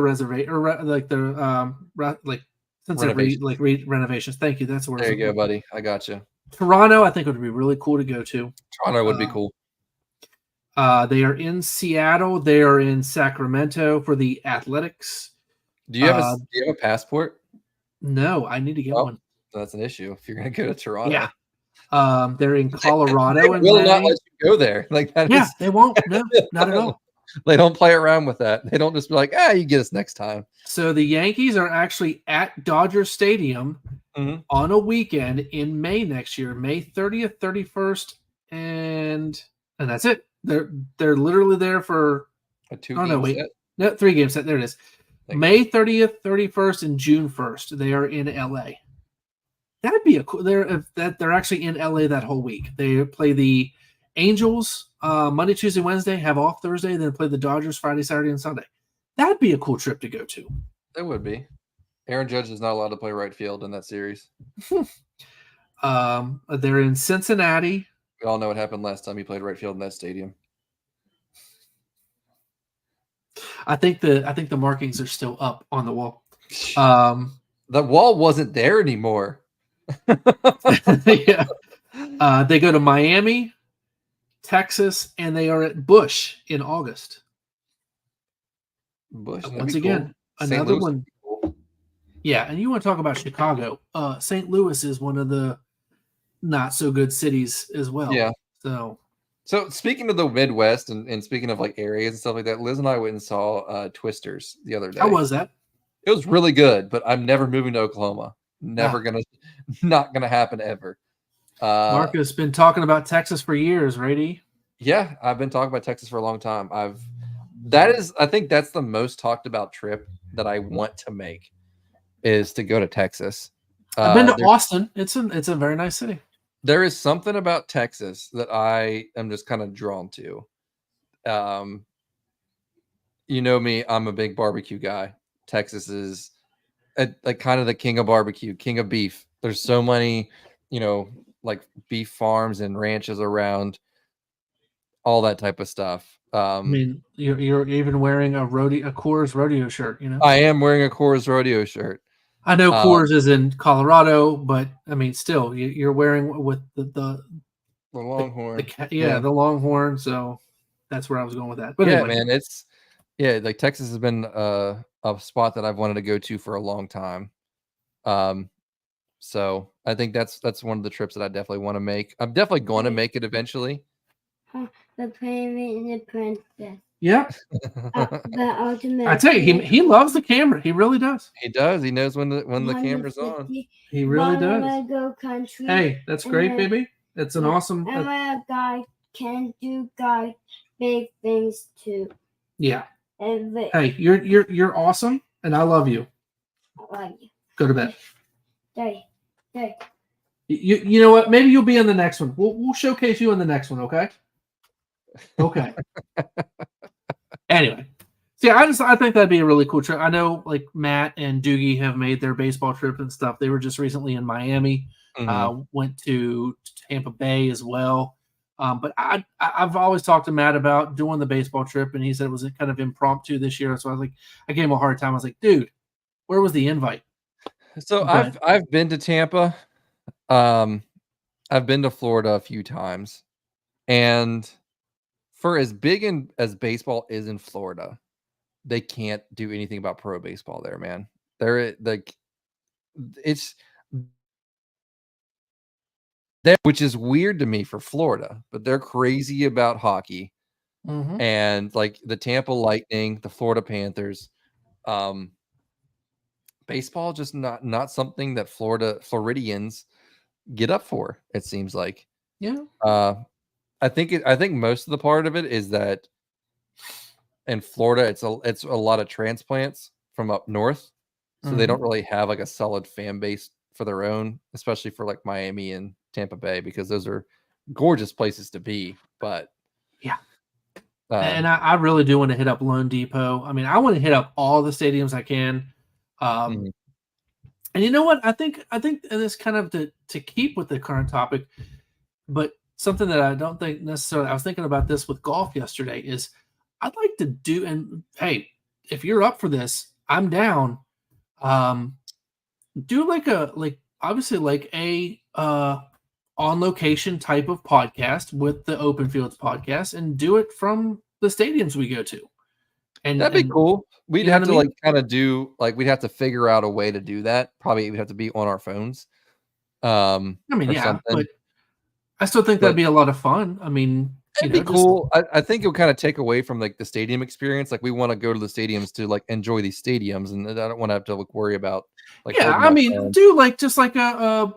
renovations. Thank you. That's where. There you go, buddy. I got you. Toronto, I think, would be really cool to go to. Toronto would be cool. They are in Seattle. They are in Sacramento for the Athletics. Do you have a passport? No, I need to get one. That's an issue if you're going to go to Toronto. Yeah. They're in Colorado. They will not let you go there. Like that. Yeah, they won't. No, not at all. They don't play around with that. They don't just be like, you get us next time. So the Yankees are actually at Dodger Stadium on a weekend in May next year, May 30th, 31st, and that's it. They're literally there for a 2-game set. No, 3-game set. There it is. May 30th, 31st, and June 1st. They are in LA. That'd be a cool. They're actually in LA that whole week. They play the Angels Monday, Tuesday, Wednesday, have off Thursday, then play the Dodgers Friday, Saturday, and Sunday. That'd be a cool trip to go to. It would be. Aaron Judge is not allowed to play right field in that series. They're in Cincinnati. We all know what happened last time he played right field in that stadium. I think the markings are still up on the wall. The wall wasn't there anymore. Yeah. They go to Miami, Texas, and they are at Busch in August. Busch, once again, cool. Another one. Cool. Yeah, and you want to talk about Chicago? St. Louis is one of the not so good cities as well. Yeah. So speaking of the Midwest and speaking of like areas and stuff like that, Liz and I went and saw Twisters the other day. How was that? It was really good, but I'm never moving to Oklahoma. Not gonna happen ever. Marcus been talking about Texas for years, right? Yeah, I've been talking about Texas for a long time. I think that's the most talked about trip that I want to make is to go to Texas. I've been to Austin. It's a very nice city. There is something about Texas that I am just kind of drawn to. You know me, I'm a big barbecue guy. Texas is like kind of the king of barbecue, king of beef. There's so many, like beef farms and ranches around, all that type of stuff. I mean, you're even wearing a Coors rodeo shirt. I am wearing a Coors rodeo shirt. I know Coors is in Colorado, but I mean, still, you're wearing with the Longhorn. The Longhorn. So that's where I was going with that. But yeah, anyway. man, like Texas has been a spot that I've wanted to go to for a long time. So I think that's one of the trips that I definitely want to make. I'm definitely going to make it eventually. The Pirate and the Princess. Yeah. The ultimate. I tell you, he loves the camera. He really does. He does. He knows when the camera's on. He really does. Go country. Hey, that's great, baby. That's an awesome. And my guy can do big things too. Yeah. Hey, you're awesome, and I love you. I love you. Go to bed. Daddy. You know what? Maybe you'll be in the next one. We'll showcase you in the next one. Okay. Okay. Anyway, see, I think that'd be a really cool trip. I know, like Matt and Doogie have made their baseball trip and stuff. They were just recently in Miami. Went to Tampa Bay as well. But I've always talked to Matt about doing the baseball trip, and he said it was kind of impromptu this year. So I was like, I gave him a hard time. I was like, dude, where was the invite? So I've been to Tampa. I've been to Florida a few times, and for as big as baseball is in Florida, they can't do anything about pro baseball there, man. They're like, it's there, which is weird to me for Florida, but they're crazy about hockey. And like the Tampa Lightning, the Florida Panthers, baseball just not something that Floridians get up for, it seems like. Yeah. I think most of the part of it is that in Florida it's a lot of transplants from up north. So they don't really have like a solid fan base for their own, especially for like Miami and Tampa Bay, because those are gorgeous places to be. But yeah. And I really do want to hit up Lone Depot. I mean, I want to hit up all the stadiums I can. And you know what? I think and this kind of to keep with the current topic, but something that I don't think necessarily, I was thinking about this with golf yesterday, is I'd like to do, and hey, if you're up for this, I'm down. Do obviously a on location type of podcast with the Open Fields podcast and do it from the stadiums we go to. And that'd be cool. We'd you know have what to I mean? like kind of do like we'd have to figure out a way to do that. Probably we'd have to be on our phones. I mean, Or yeah, something. but I still think that'd But be a lot of fun. I mean, it'd be cool. I think it would kind of take away from like the stadium experience. Like we want to go to the stadiums to like enjoy these stadiums, and I don't want to have to like worry about like yeah, holding I my mean, phone. do like just like I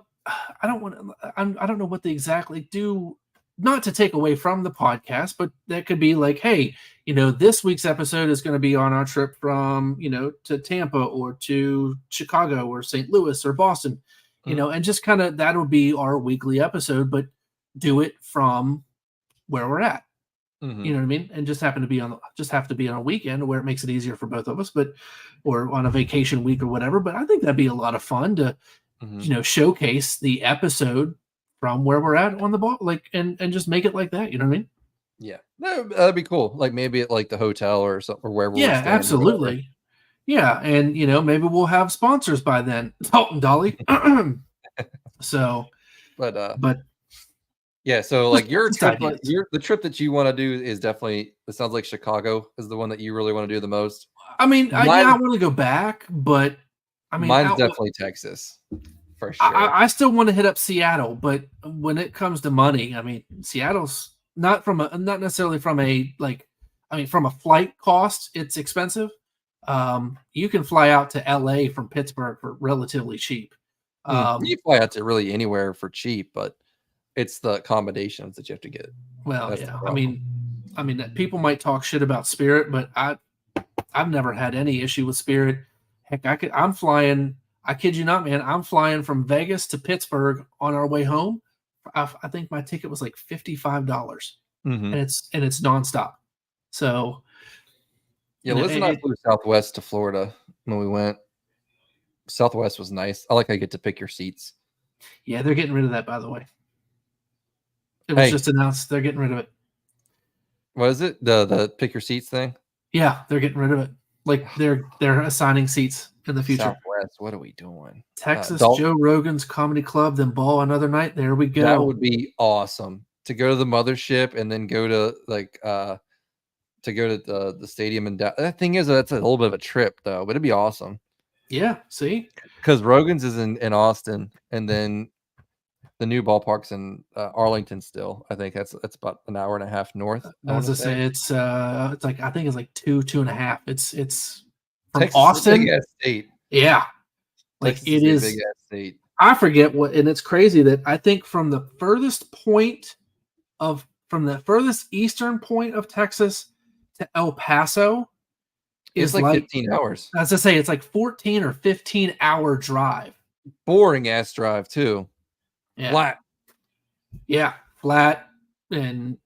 don't want to. I don't know what they exactly do. Not to take away from the podcast, but that could be like, hey, this week's episode is going to be on our trip from to Tampa or to Chicago or St. Louis or Boston, and just kind of that'll be our weekly episode, but do it from where we're at. Mhm. You know what I mean? And just have to be on a weekend where it makes it easier for both of us, or on a vacation week or whatever. But I think that'd be a lot of fun to, showcase the episode from where we're at on the ball, like, and just make it like that. You know what I mean? Yeah, that'd be cool. Like maybe at like the hotel or something, or wherever we're Yeah, staying. Or whatever. absolutely. Yeah, and maybe we'll have sponsors by then. Dalton Dolly. So, but yeah, so like your just trip, ideas. the trip that you want to do is definitely. It sounds like Chicago is the one that you really want to do the most. I mean, I want to go back, but I mean, mine's definitely Texas for sure. I still want to hit up Seattle, but when it comes to money, I mean, Seattle's not necessarily from from a flight cost, it's expensive. You can fly out to LA from Pittsburgh for relatively cheap. You fly out to really anywhere for cheap, but it's the accommodations that you have to get. Well, that's yeah. I mean, people might talk shit about Spirit, but I've never had any issue with Spirit. Heck, I'm flying. I kid you not, man. I'm flying from Vegas to Pittsburgh on our way home. I think my ticket was like $55, and it's nonstop. So, yeah, Liz and I flew Southwest to Florida when we went. Southwest was nice. I like how you get to pick your seats. Yeah, they're getting rid of that, by the way. It was just announced they're getting rid of it. What is it? The pick your seats thing? Yeah, they're getting rid of it. Like they're assigning seats in the future. Southwest, what are we doing? Texas, Joe Rogan's Comedy Club, then Ball another night. There we go. That would be awesome to go to the mothership and then go to the stadium and that thing is that's a little bit of a trip though, but it'd be awesome. Yeah, see, because Rogan's is in Austin, and then the new ballpark's in Arlington. Still, I think that's about an hour and a half north. As I say, it's like I think it's like 2.5. It's from Texas Austin. Is a big ass state. Yeah, like Texas it is a big ass state. I forget what, and it's crazy that I think from the furthest eastern point of Texas to El Paso is like 15 hours. As I say, it's like 14 or 15 hour drive. Boring ass drive too. Yeah. Flat. Yeah, flat and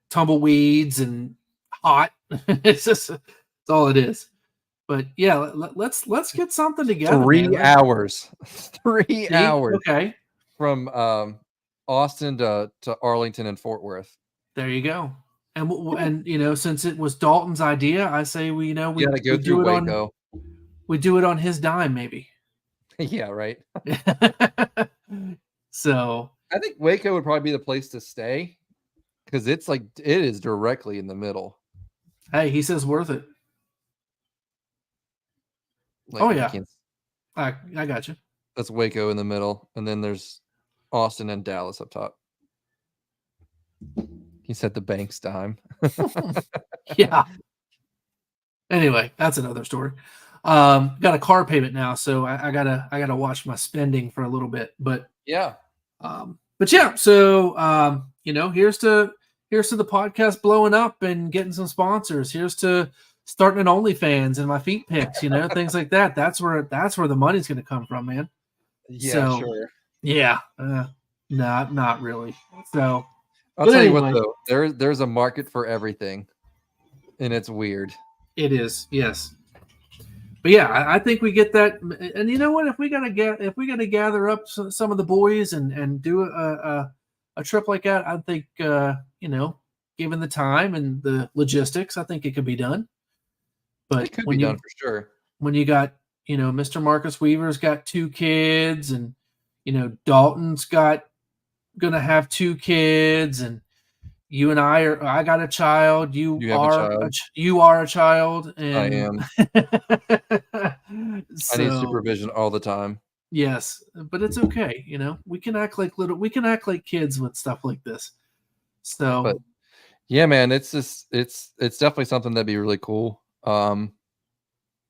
tumbleweeds and hot. It's all it is. But yeah, let's get something together. 3 hours. 3 hours. Okay. From Austin to Arlington and Fort Worth. There you go. And since it was Dalton's idea, I say we do it on his dime, maybe. Yeah, right. So I think Waco would probably be the place to stay because it is directly in the middle. Hey, he says worth it. I got you. That's Waco in the middle, and then there's Austin and Dallas up top. He said the bank's dime. Yeah. Anyway, that's another story. Got a car payment now, so I gotta watch my spending for a little bit. But yeah. So here's to the podcast blowing up and getting some sponsors. Here's to starting an OnlyFans and my feet pics, things like that. That's where the money's gonna come from, man. Yeah, sure. Yeah. Not really. So I'll tell you what though, there's a market for everything, and it's weird. It is, yes. But yeah, I think we get that. And you know what? If we gotta gather up some of the boys and do a trip like that, I think given the time and the logistics, I think it could be done. But it could be done for sure. When you got Mr. Marcus Weaver's got 2 kids, and Dalton's got gonna have 2 kids, and you and I got a child. You You have a are child. you are a child, I and am. I need so supervision all the time. yes, but it's okay. We can act like kids with stuff like this. But So yeah, man, it's just it's definitely something that'd be really cool.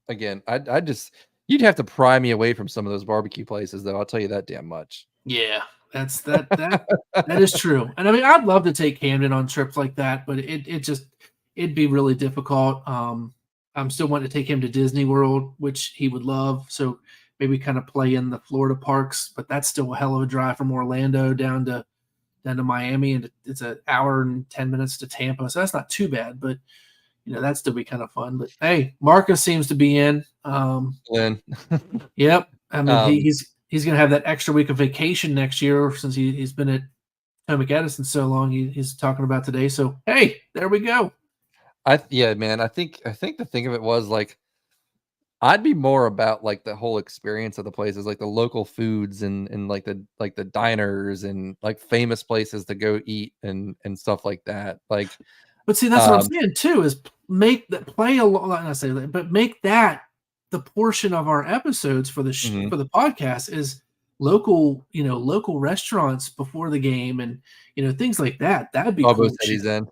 Again, I just you'd have to pry me away from some of those barbecue places, though. I'll tell you that damn much. yeah, that is true. And I mean, I'd love to take Camden on trips like that, but it'd be really difficult. I'm still wanting to take him to Disney World, which he would love. So maybe kind of play in the Florida parks, but that's still a hell of a drive from Orlando down to Miami, and it's an hour and 10 minutes to Tampa. So that's not too bad, but that'd still be kind of fun. But hey, Marcus seems to be in. Lynn. Yep. I mean, Um, he's going to have that extra week of vacation next year since he's been at Potomac Edison so long. He's talking about today. So hey, there we go. yeah, man. I think the thing of it was like I'd be more about like the whole experience of the places, like the local foods and like the diners and like famous places to go eat and stuff like that. Like, But see, that's what I'm saying too, is make that play along. Not say that, but make that the portion of our episodes for for the podcast is local restaurants before the game and things like that. That'd be Bobo cool. said he's in.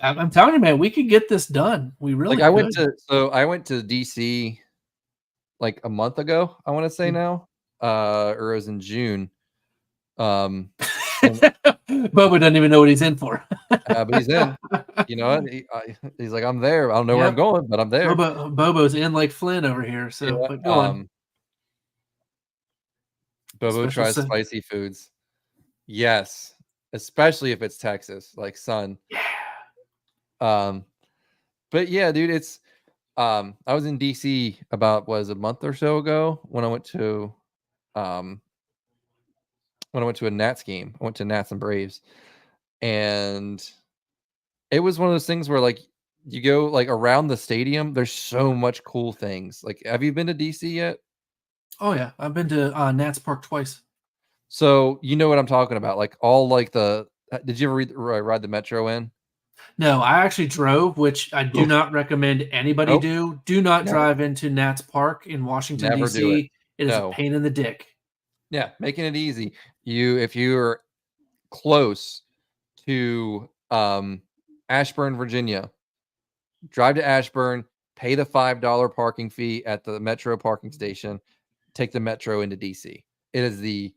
I'm telling you, man, we could get this done. We really Like I could. went to DC like a month ago, I want to say now. Or it was in June. And Bobo doesn't even know what he's in for. but he's in. You know, he's like, I'm there. I don't know where I'm Yep. going, but I'm there. Bobo's in like Flynn over here. So, Yeah. but go on. Bobo Special tries spicy foods. Yes, especially if it's Texas, like son. Yeah. But yeah, dude, it's I was in DC about a month or so ago when I went to a Nats game. I went to Nats and Braves, and it was one of those things where like you go like around the stadium. There's so much cool things. Like, have you been to DC yet? Oh yeah, I've been to Nats Park twice. So you know what I'm talking about. Like all like the. Did you ever ride the metro in? No, I actually drove, which I do Oof. not recommend anybody Nope. do. Do not Never. drive into Nats Park in Washington, Never do it. D.C. It is a No. pain in the dick. Yeah, making it easy. If you're close to Ashburn, Virginia, drive to Ashburn, pay the $5 parking fee at the metro parking station, take the metro into DC. It is the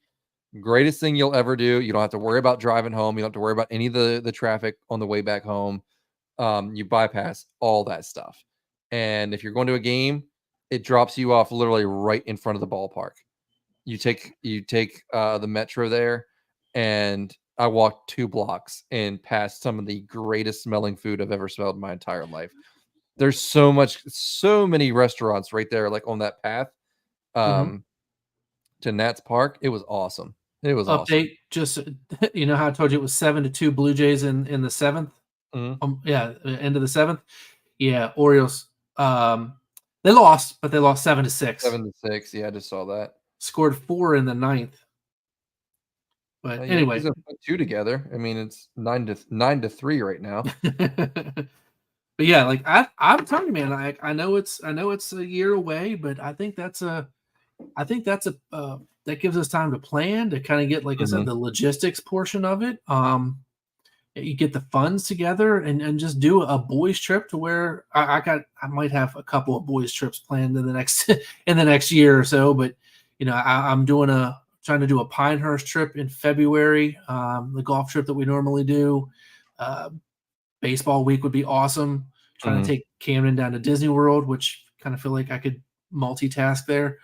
greatest thing you'll ever do. You don't have to worry about driving home. You don't have to worry about any of the traffic on the way back home. You bypass all that stuff. And if you're going to a game, it drops you off literally right in front of the ballpark. You take the metro there, and I walked 2 blocks and passed some of the greatest smelling food I've ever smelled in my entire life. There's so many restaurants right there, like on that path to Nats Park. It was awesome. It was awesome. Update, just how I told you it was 7-2 Blue Jays in the 7th. Yeah, end of the 7th. Yeah, Orioles. They lost, but they lost 7-6. 7-6. Yeah, I just saw that. Scored 4 in the 9th. But anyway, 2 together. I mean, it's 9-3 right now. But yeah, like I'm telling you, man, I know it's a year away, but I think that gives us time to plan, to kind of get, like I said, the logistics portion of it. You get the funds together and just do a boys trip to where I might have a couple of boys trips planned in the next year or so, but I'm trying to do a Pinehurst trip in February, the golf trip that we normally do. Baseball week would be awesome. Trying to take Camden down to Disney World, which kind of feel like I could multitask there.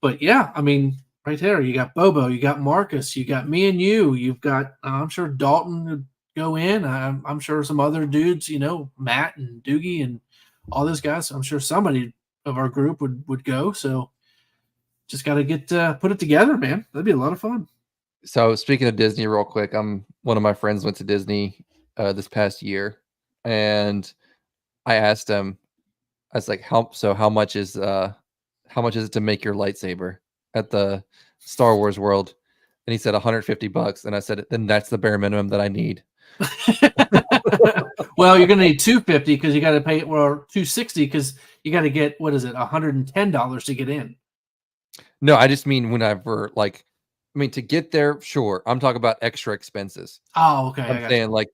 But yeah, I mean, right there, you got Bobo, you got Marcus, you got me and you've got, I'm sure Dalton would go in. I'm sure some other dudes, Matt and Doogie and all those guys. I'm sure somebody of our group would go. So just got to get put it together, man. That'd be a lot of fun. So speaking of Disney, real quick, one of my friends went to Disney this past year, and I asked him, I was like, how much is it to make your lightsaber at the Star Wars world? And he said $150. And I said, then that's the bare minimum that I need. Well, you're going to need $250 because you got to pay, or $260 because you got to get, what is it, $110 to get in. No, I just mean whenever, like, I mean, to get there, sure. I'm talking about extra expenses. Oh, okay. I'm saying, like,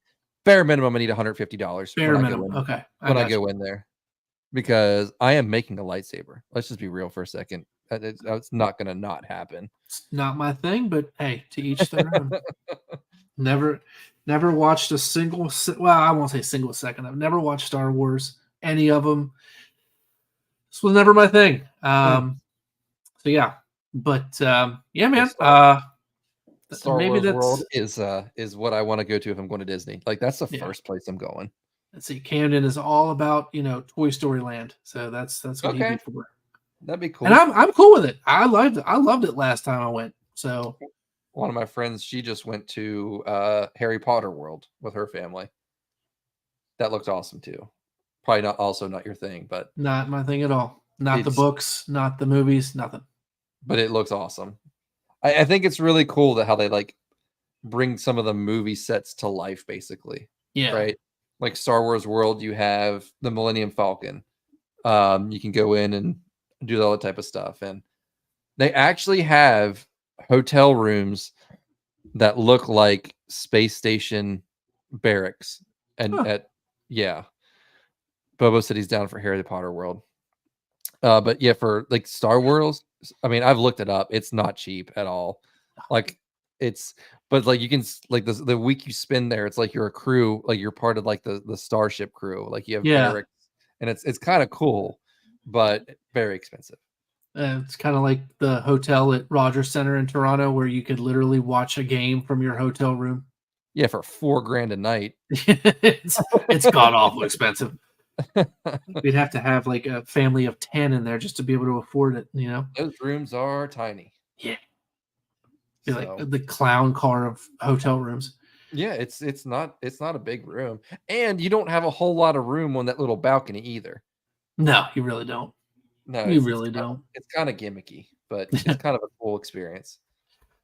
bare minimum, I need $150 bare minimum. Okay. When I go in there. Because I am making a lightsaber. Let's just be real for a second. It's not going to not happen. It's not my thing, but hey, to each their own. Never watched a single. Well, I won't say single second. I've never watched Star Wars, any of them. This was never my thing. So yeah, but yeah, man. Star maybe Wars World is what I want to go to if I'm going to Disney. Like that's the first place I'm going. Let's see. Camden is all about Toy Story Land, so that's what he'd be for. That'd be cool. And I'm cool with it. I loved it last time I went. So one of my friends, she just went to Harry Potter World with her family. That looked awesome too. Probably not your thing, but not my thing at all. Not the books, not the movies, nothing. But it looks awesome. I think it's really cool that how they like bring some of the movie sets to life, basically. Yeah. Right. Like Star Wars World, you have the Millennium Falcon. You can go in and do all that type of stuff, and they actually have hotel rooms that look like space station barracks. And Bobo said he's down for Harry Potter World. But yeah, for like Star Wars, I mean, I've looked it up. It's not cheap at all. Like but like you can like the week you spend there, it's like you're a crew, like you're part of like the starship crew. Like you have barracks, and it's kind of cool, but very expensive. It's kind of like the hotel at Rogers Center in Toronto, where you could literally watch a game from your hotel room. Yeah, for $4,000 a night. it's god awful expensive. We'd have to have like a family of 10 in there just to be able to afford it. Those rooms are tiny. Yeah, be like the clown car of hotel rooms. Yeah, it's not a big room, and you don't have a whole lot of room on that little balcony either. No, you really don't. No, you really don't. It's kind of gimmicky, but it's kind of a cool experience.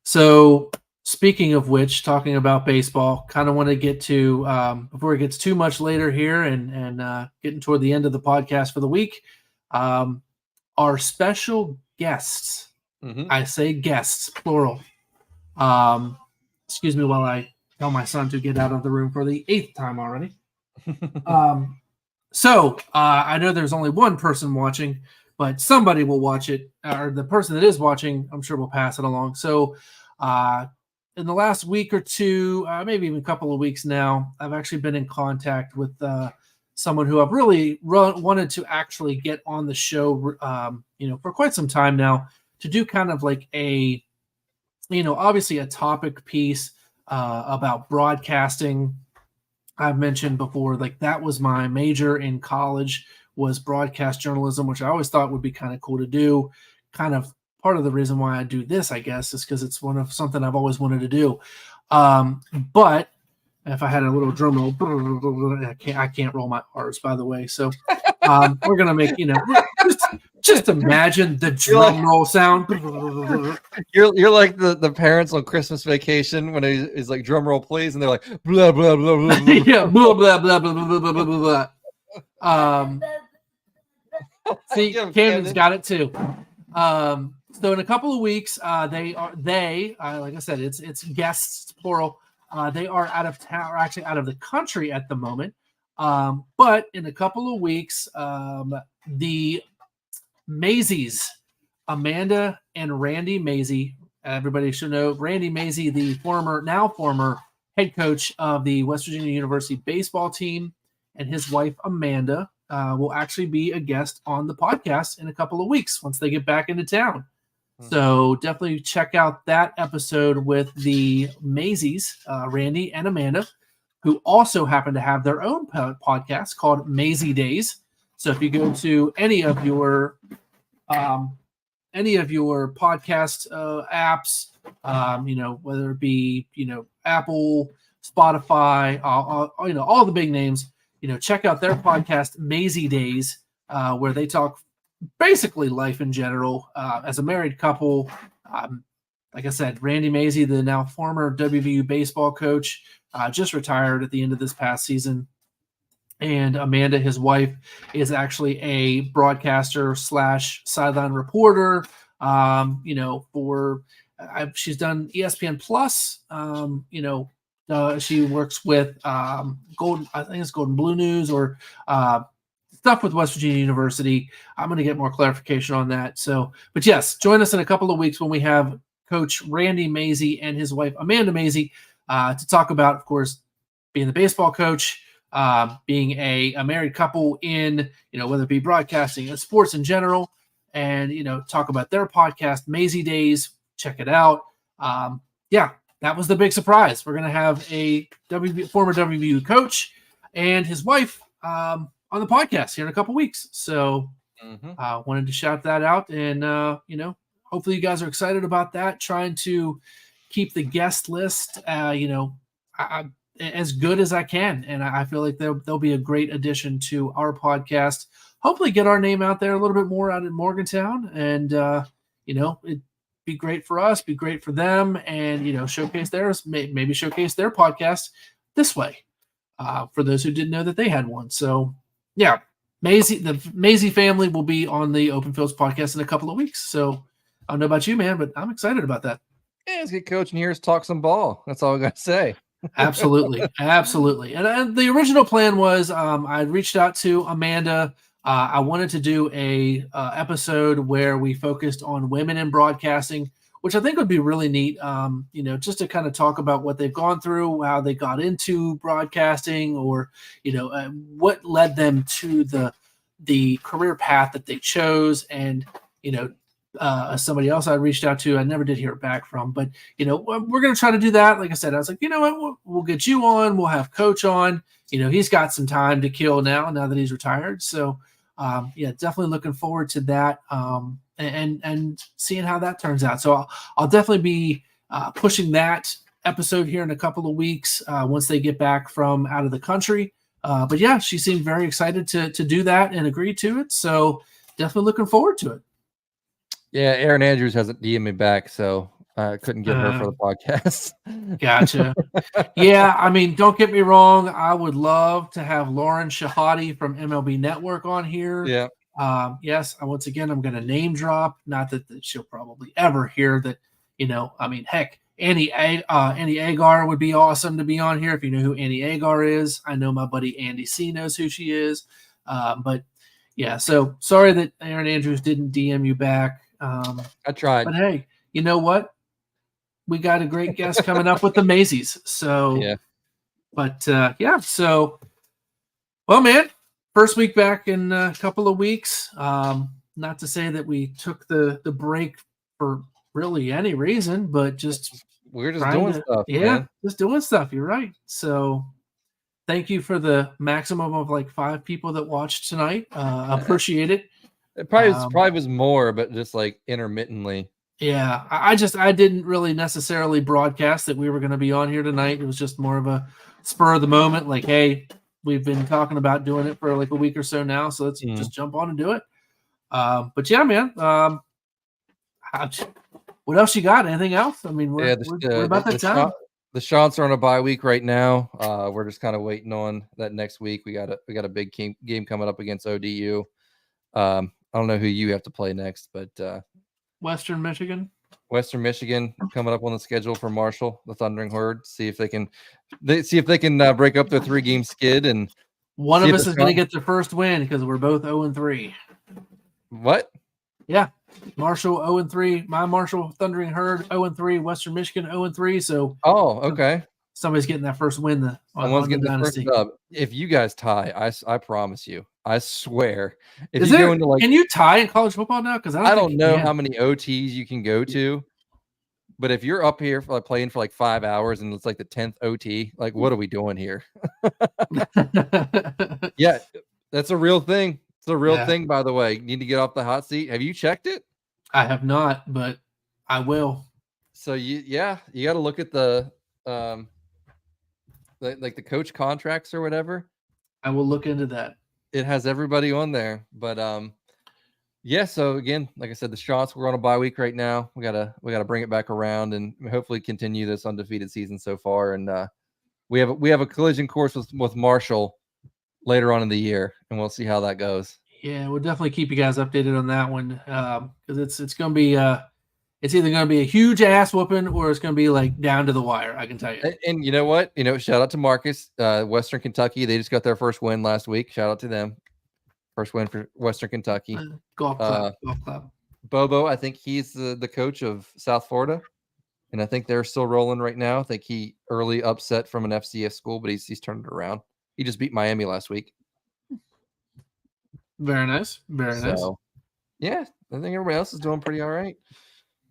So, speaking of which, talking about baseball, kind of want to get to before it gets too much later here, and getting toward the end of the podcast for the week. Our special guests. Mm-hmm. I say guests, plural. Excuse me while I tell my son to get out of the room for the 8th time already. So I know there's only one person watching, but somebody will watch it, or the person that is watching, I'm sure will pass it along. So in the last week or two, maybe even a couple of weeks now, I've actually been in contact with someone who I've really wanted to actually get on the show, for quite some time now, to do kind of like a, obviously a topic piece about broadcasting. I've mentioned before, like that was my major in college, was broadcast journalism, which I always thought would be kind of cool to do. Kind of part of the reason why I do this, I guess, is because it's something I've always wanted to do. But if I had a little drum roll, I can't roll my R's, by the way. So we're gonna make, just imagine the drum roll sound. You're like the parents on Christmas Vacation when he's like drum roll please, and they're like blah blah blah blah blah. Yeah, blah blah blah blah blah blah blah blah. See, Camden's got it too. So in a couple of weeks, like I said, it's guests plural. They are out of town, or actually out of the country at the moment. But in a couple of weeks, the Mazies, Amanda and Randy Mazey. Everybody should know Randy Mazey, the former head coach of the West Virginia University baseball team, and his wife Amanda will actually be a guest on the podcast in a couple of weeks once they get back into town. So definitely check out that episode with the Mazies, Randy and Amanda, who also happen to have their own podcast called Mazy Days. So if you go to any of your podcast apps, whether it be Apple, Spotify, all the big names, check out their podcast Mazy Days, where they talk basically life in general. As a married couple, like I said, Randy Mazey, the now former WVU baseball coach, just retired at the end of this past season. And Amanda, his wife, is actually a broadcaster / sideline reporter. She's done ESPN Plus. She works with Golden, I think it's Golden Blue News or stuff with West Virginia University. I'm going to get more clarification on that. So, but yes, join us in a couple of weeks when we have Coach Randy Mazey and his wife Amanda Mazey to talk about, of course, being the baseball coach, being a married couple in, whether it be broadcasting and sports in general, and, talk about their podcast, Mazey Days. Check it out. That was the big surprise. We're going to have a former WVU coach and his wife on the podcast here in a couple weeks. So wanted to shout that out. And, hopefully you guys are excited about that, trying to keep the guest list, as good as I can. And I feel like they'll be a great addition to our podcast. Hopefully get our name out there a little bit more out in Morgantown. And, it'd be great for us, be great for them, and, showcase theirs, maybe showcase their podcast this way for those who didn't know that they had one. So, yeah, the Mazey family will be on the Open Fields podcast in a couple of weeks. So I don't know about you, man, but I'm excited about that. Yeah, let's get Coach in here to talk some ball. That's all I got to say. Absolutely. And the original plan was I reached out to Amanda. I wanted to do a episode where we focused on women in broadcasting, which I think would be really neat. Just to kind of talk about what they've gone through, how they got into broadcasting, or what led them to the career path that they chose. And somebody else I reached out to, I never did hear back from, but we're going to try to do that. Like I said, I was like, you know what, we'll get you on. We'll have Coach on. He's got some time to kill now that he's retired. So definitely looking forward to that and seeing how that turns out. So I'll definitely be pushing that episode here in a couple of weeks once they get back from out of the country. But yeah, she seemed very excited to do that and agree to it. So definitely looking forward to it. Yeah, Aaron Andrews hasn't DM'd me back, so I couldn't get her for the podcast. Gotcha. Yeah, I mean, don't get me wrong. I would love to have Lauren Shahadi from MLB Network on here. Yeah. Yes, once again, I'm going to name drop. Not that she'll probably ever hear that, heck, Annie Agar would be awesome to be on here if you know who Annie Agar is. I know my buddy Andy C knows who she is. But yeah, so sorry that Aaron Andrews didn't DM you back. I tried. But hey, you know what? We got a great guest coming up with the Mazeys. So, yeah. But so, well, man, first week back in a couple of weeks. Not to say that we took the break for really any reason, but just we're just doing stuff. Yeah, man. Just doing stuff. You're right. So, thank you for the maximum of like 5 people that watched tonight. Appreciate it. It probably was more, but just like intermittently. Yeah, I didn't really necessarily broadcast that we were going to be on here tonight. It was just more of a spur of the moment. Like, hey, we've been talking about doing it for like a week or so now, so let's just jump on and do it. But yeah, man. What else you got? Anything else? I mean, we're about that time. The Seans are on a bye week right now. We're just kind of waiting on that next week. We got a big game coming up against ODU. I don't know who you have to play next, but Western Michigan coming up on the schedule for Marshall, the Thundering Herd. See if they can break up their 3-game skid, and one of us is going to get the first win because we're both 0-3. What? Yeah, Marshall 0-3. My Marshall Thundering Herd 0-3. Western Michigan 0-3. So okay. Somebody's getting that first win. Someone's getting the first dub. If you guys tie, I promise you. I swear. If can you tie in college football now? Because I don't know how many OTs you can go to, but if you're up here for playing for like 5 hours and it's like the 10th OT, like what are we doing here? Yeah, that's a real thing. It's a real thing, by the way. You need to get off the hot seat. Have you checked it? I have not, but I will. So you got to look at the the coach contracts or whatever. I will look into that. It has everybody on there, but Yeah, so again, like I said, the shots, we're on a bye week right now. We gotta bring it back around and hopefully continue this undefeated season so far. And we have a collision course with Marshall later on in the year, and we'll see how that goes. Yeah, we'll definitely keep you guys updated on that one because it's going to be it's either going to be a huge ass whooping or it's going to be like down to the wire. I can tell you. And you know what? Shout out to Marcus, Western Kentucky. They just got their first win last week. Shout out to them. First win for Western Kentucky. Golf club. Bobo, I think he's the coach of South Florida, and I think they're still rolling right now. I think he early upset from an FCS school, but he's turned it around. He just beat Miami last week. Very nice. Very nice. Yeah, I think everybody else is doing pretty all right.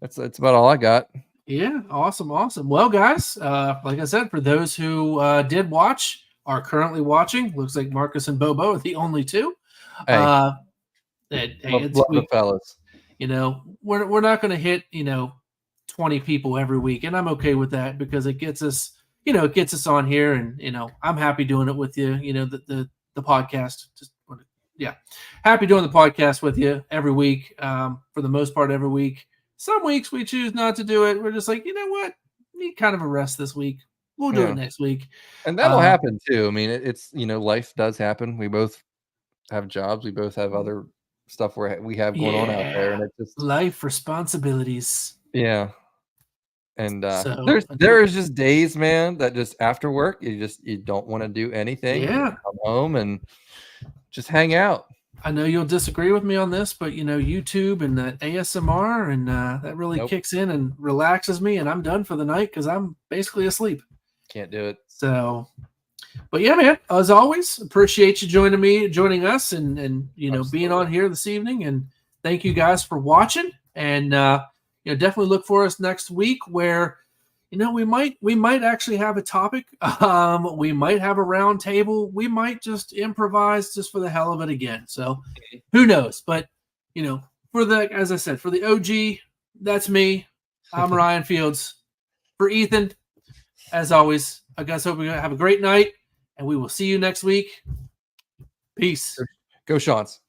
That's about all I got. Yeah, awesome. Well, guys, like I said, for those who did watch, are currently watching, looks like Marcus and Bobo are the only two. Hey, love the fellas. We're not going to hit 20 people every week, and I'm okay with that because it gets us on here, and I'm happy doing it with you. The podcast. Happy doing the podcast with you every week. For the most part, every week. Some weeks we choose not to do it. We're just like, you know what? Need kind of a rest this week. We'll do it next week. And that'll happen too. I mean, it's life does happen. We both have jobs. We both have other stuff we have going on out there, and it's just life responsibilities. Yeah. And there is just days, man, that just after work you don't want to do anything. Yeah. You come home and just hang out. I know you'll disagree with me on this, but YouTube and that ASMR and that really kicks in and relaxes me, and I'm done for the night because I'm basically asleep. Can't do it. So, but yeah, man, as always, appreciate you joining us and being on here this evening. And thank you guys for watching. And definitely look for us next week where we might actually have a topic. We might have a round table. We might just improvise just for the hell of it again. So who knows? But as I said, for the OG, that's me. I'm Ryan Fields. For Ethan, as always, I guys hope you have a great night, and we will see you next week. Peace. Go Shawns.